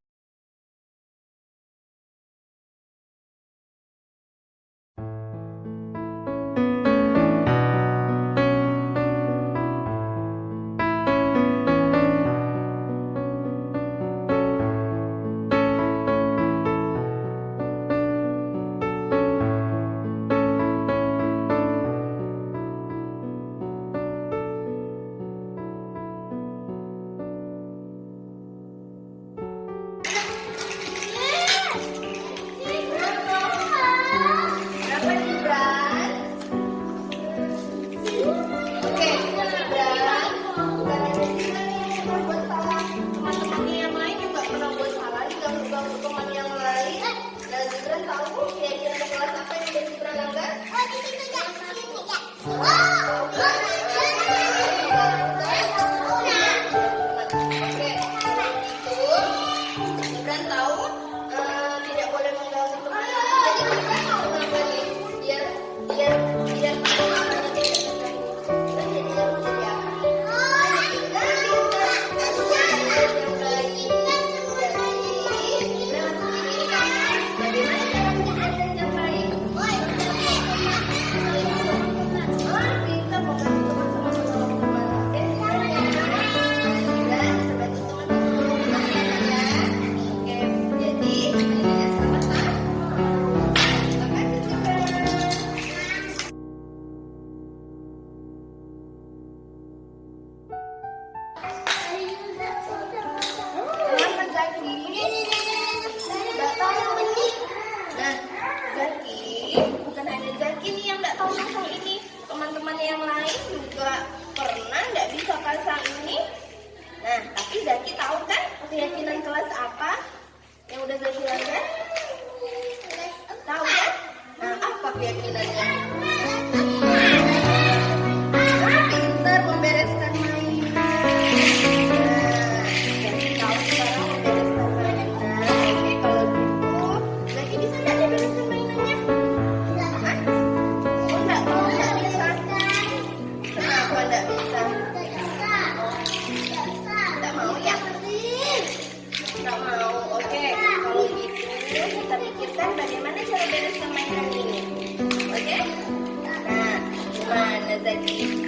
Zaki.